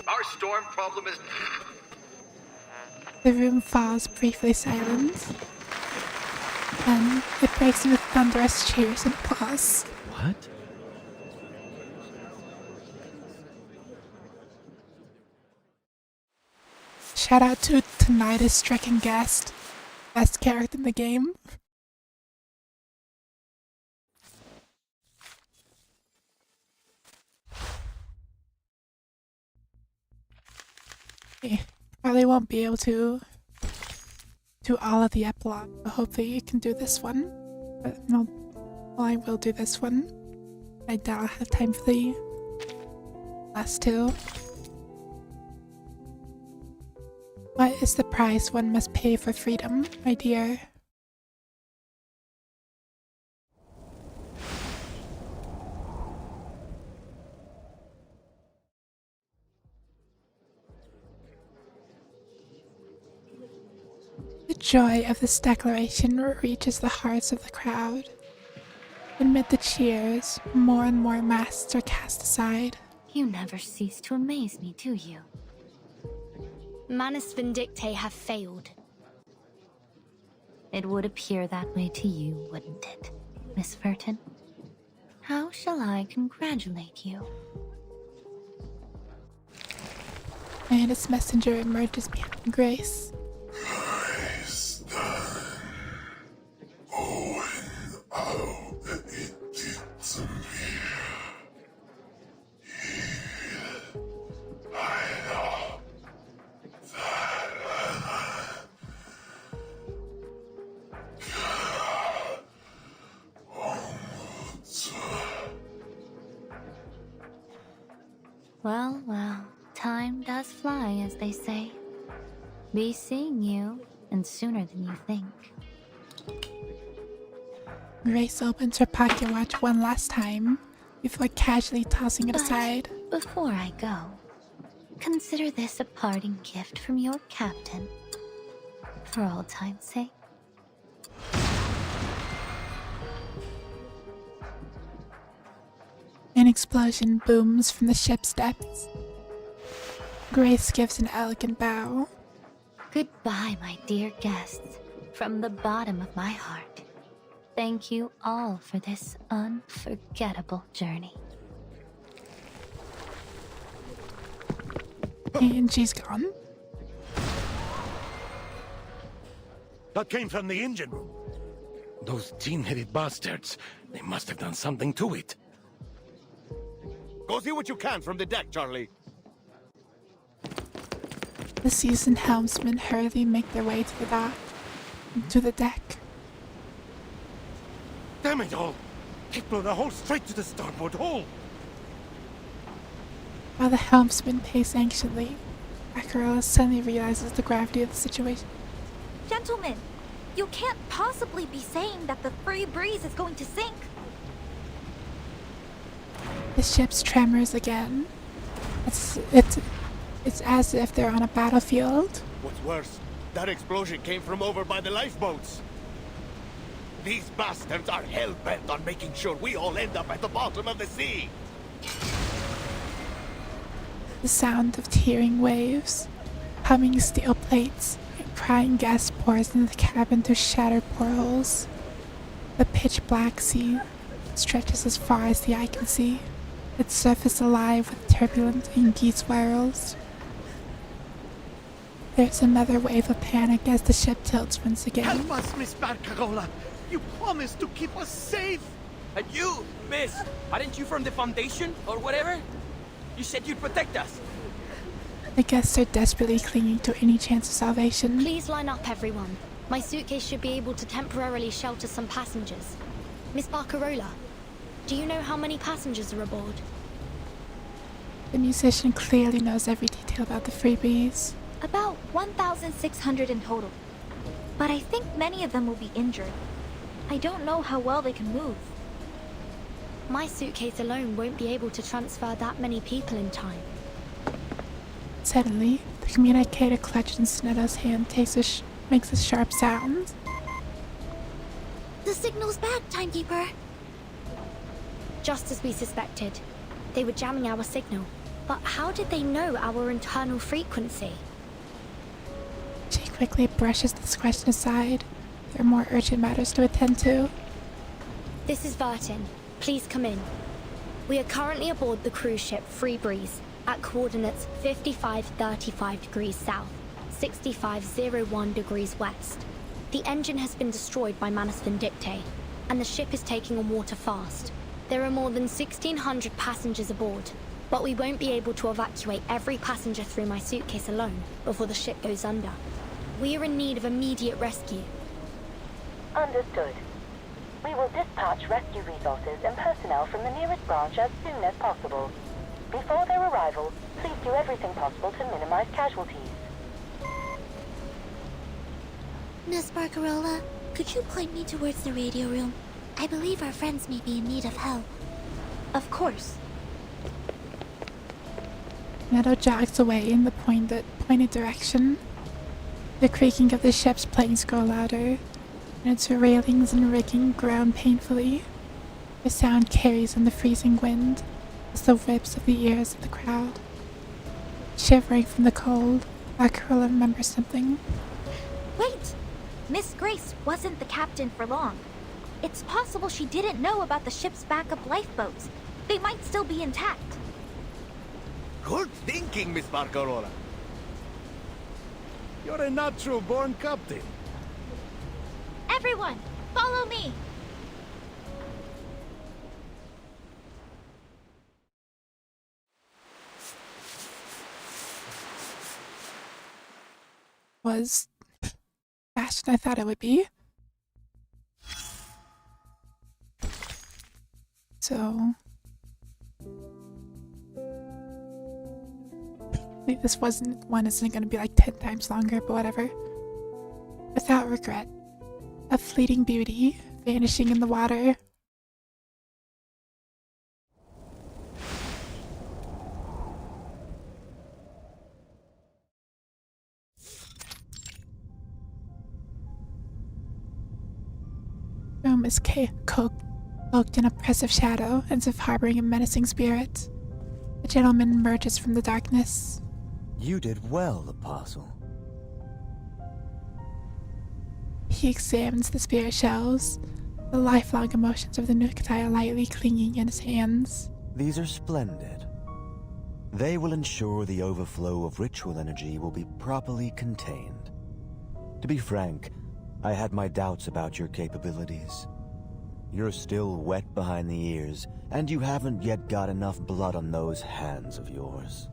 Our storm problem is... The room falls briefly silent. Then it breaks into thunderous cheers and applause. What? Shout out to tinnitus stricken guest. Best character in the game. Probably won't be able to do all of the epilogue, but hopefully you can do this one. But no, well, I will do this one. I doubt I'll have time for the last two. What is the price one must pay for freedom, my dear? The joy of this declaration reaches the hearts of the crowd. Amid the cheers, more and more masks are cast aside. You never cease to amaze me, do you? Manus Vindictae have failed. It would appear that way to you, wouldn't it, Miss Vertin? How shall I congratulate you? And its messenger emerges behind Grace. Well, well, time does fly, as they say. Be seeing you, and sooner than you think. Grace opens her pocket watch one last time, before casually tossing it aside. Before I go, consider this a parting gift from your captain. For all time's sake. An explosion booms from the ship's depths. Grace gives an elegant bow. Goodbye, my dear guests. From the bottom of my heart. Thank you all for this unforgettable journey. And she's gone. That came from the engine room. Those tin-headed bastards. They must have done something to it. Go see what you can from the deck, Charlie. The seasoned helmsmen hurriedly make their way to the dock, to the deck. Damn it all! It blew the hole straight to the starboard hole! While the helmsman pace anxiously, Baccarola suddenly realizes the gravity of the situation. Gentlemen, you can't possibly be saying that the free breeze is going to sink. The ship's tremors again. It's as if they're on a battlefield. What's worse, that explosion came from over by the lifeboats. These bastards are hell-bent on making sure we all end up at the bottom of the sea. The sound of tearing waves, humming steel plates, and crying gas pours into the cabin through shattered portholes. The pitch-black sea stretches as far as the eye can see, its surface alive with turbulent inky swirls. There's another wave of panic as the ship tilts once again. Help us, Miss Barcarola! You promised to keep us safe! And you, miss, aren't you from the Foundation or whatever? You said you'd protect us. The guests are desperately clinging to any chance of salvation. Please line up, everyone. My suitcase should be able to temporarily shelter some passengers. Miss Barcarola, do you know how many passengers are aboard? The musician clearly knows every detail about the freebies. About 1,600 in total. But I think many of them will be injured. I don't know how well they can move. My suitcase alone won't be able to transfer that many people in time. Suddenly, the communicator clutched in Sneddo's hand makes a sharp sound. The signal's bad, Timekeeper. Just as we suspected. They were jamming our signal. But how did they know our internal frequency? She quickly brushes this question aside. There are more urgent matters to attend to. This is Vertin. Please come in. We are currently aboard the cruise ship Free Breeze at coordinates 5535 degrees south, 6501 degrees west. The engine has been destroyed by Manus Vindictae, and the ship is taking on water fast. There are more than 1,600 passengers aboard, but we won't be able to evacuate every passenger through my suitcase alone before the ship goes under. We are in need of immediate rescue. Understood. We will dispatch rescue resources and personnel from the nearest branch as soon as possible. Before their arrival, please do everything possible to minimize casualties. Miss Barcarola, could you point me towards the radio room? I believe our friends may be in need of help. Of course. Meadow jogs away in the pointed direction. The creaking of the ship's planks grow louder, and its railings and rigging groan painfully. The sound carries in the freezing wind as the whips of the ears of the crowd. Shivering from the cold, Barcarola remembers something. Wait! Miss Grace wasn't the captain for long. It's possible she didn't know about the ship's backup lifeboats. They might still be intact. Good thinking, Miss Barcarola. You're a natural-born captain. Everyone, follow me! Was faster than I thought it would be. So maybe this isn't going to be like 10 times longer, but whatever. Without regret, a fleeting beauty vanishing in the water. Room is cloaked in oppressive shadow, as if harboring a menacing spirit. The gentleman emerges from the darkness. You did well, Apostle. He examines the spirit shells, the lifelong emotions of the Nukatai lightly clinging in his hands. These are splendid. They will ensure the overflow of ritual energy will be properly contained. To be frank, I had my doubts about your capabilities. You're still wet behind the ears, and you haven't yet got enough blood on those hands of yours.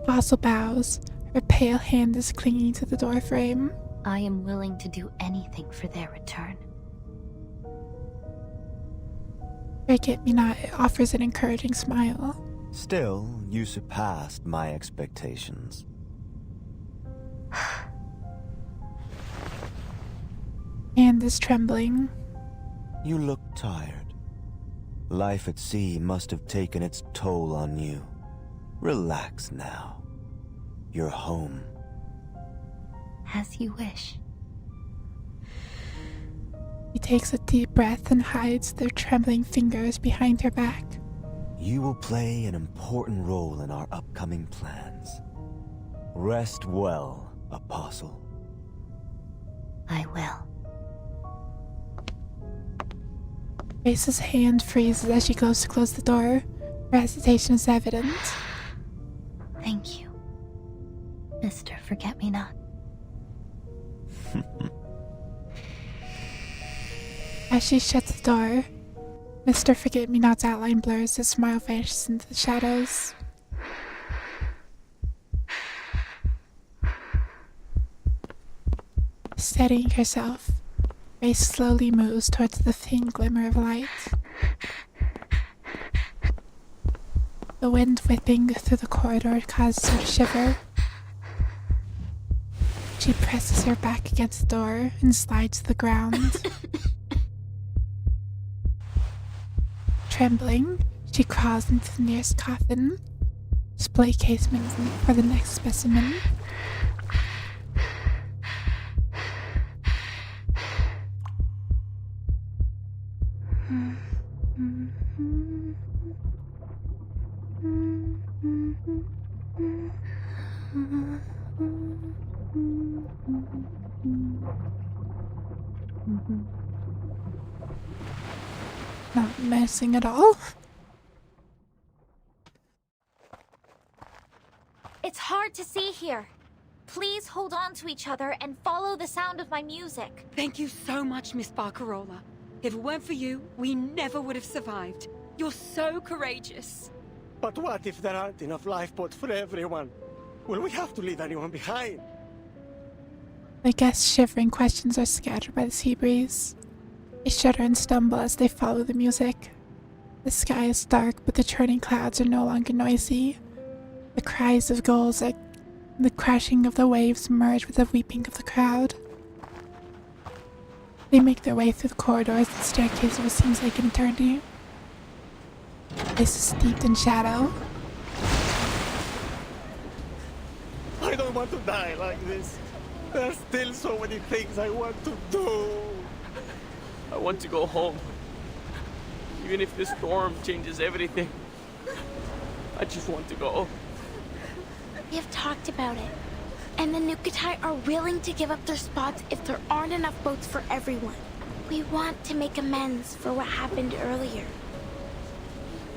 Apostle bows. Her pale hand is clinging to the doorframe. I am willing to do anything for their return. Forget-me-not offers an encouraging smile. Still, you surpassed my expectations. Hand is trembling. You look tired. Life at sea must have taken its toll on you. Relax now. You're home. As you wish. He takes a deep breath and hides their trembling fingers behind her back. You will play an important role in our upcoming plans. Rest well, Apostle. I will. Grace's hand freezes as she goes to close the door. Her hesitation is evident. Thank you, Mr. Forget-Me-Not. As she shuts the door, Mr. Forget-Me-Not's outline blurs, his smile vanishes into the shadows. Steadying herself, Grace slowly moves towards the faint glimmer of light. The wind whipping through the corridor causes her to shiver. She presses her back against the door and slides to the ground. Trembling, she crawls into the nearest coffin. Display casement for the next specimen. Not messing at all. It's hard to see here. Please hold on to each other and follow the sound of my music. Thank you so much, Miss Barcarola. If it weren't for you, we never would have survived. You're so courageous. But what if there aren't enough lifeboats for everyone? Will we have to leave anyone behind? The guests' shivering questions are scattered by the sea breeze. They shudder and stumble as they follow the music. The sky is dark, but the churning clouds are no longer noisy. The cries of gulls and the crashing of the waves merge with the weeping of the crowd. They make their way through the corridors and staircase of what seems like an eternity. This is steeped in shadow. I don't want to die like this. There are still so many things I want to do. I want to go home. Even if this storm changes everything. I just want to go. We have talked about it. And the Nukutai are willing to give up their spots if there aren't enough boats for everyone. We want to make amends for what happened earlier.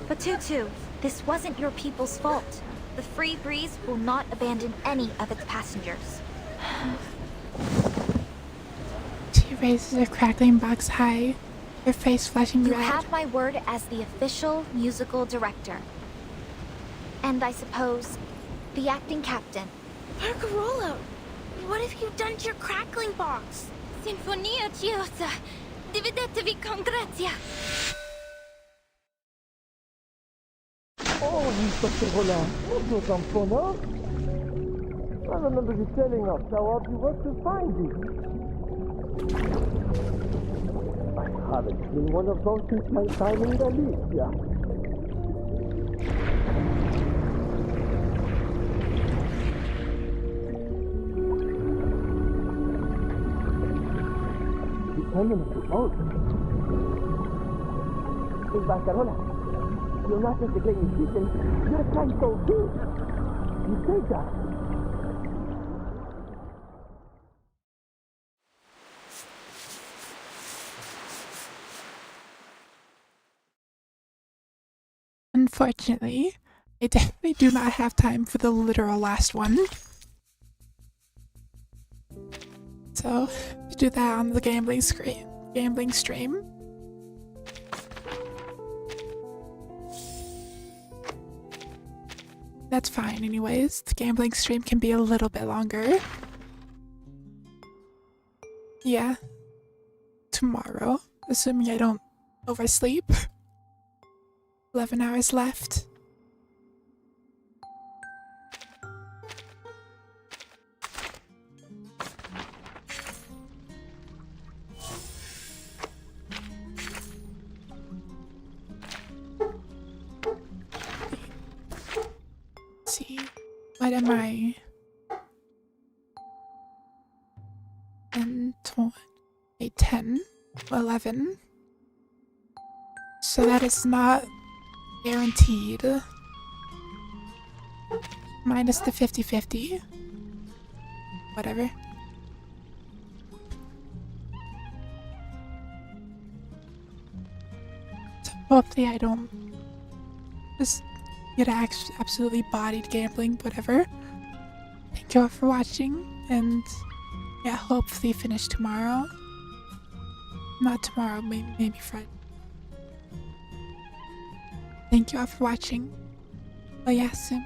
But Tutu, this wasn't your people's fault. The Free Breeze will not abandon any of its passengers. She raises her crackling box high, her face flashing You red. have my word as the official musical director. And I suppose, the acting captain. Barcarola, what have you done to your crackling box? Sinfonia Giosa, dividetevi con grazia. Oh, Mr. Corolla, what's your comfort? I remember you telling us how hard you worked to find it. I haven't seen one of those since my time in Galicia. Dependent on the boat. Hey, Barcarola, you're not just a great musician, you're a canto too. You say that. Unfortunately, I definitely do not have time for the literal last one. So, to do that on the gambling stream. That's fine anyways. The gambling stream can be a little bit longer. Yeah. Tomorrow. Assuming I don't oversleep. 11 hours left. Let's see. What am I? 10, 11. So that is not guaranteed. Minus the 50-50. Whatever. So hopefully I don't just get absolutely bodied gambling, whatever. Thank you all for watching, and yeah, hopefully finish tomorrow. Not tomorrow, maybe Friday. Thank you all for watching. Oyasu.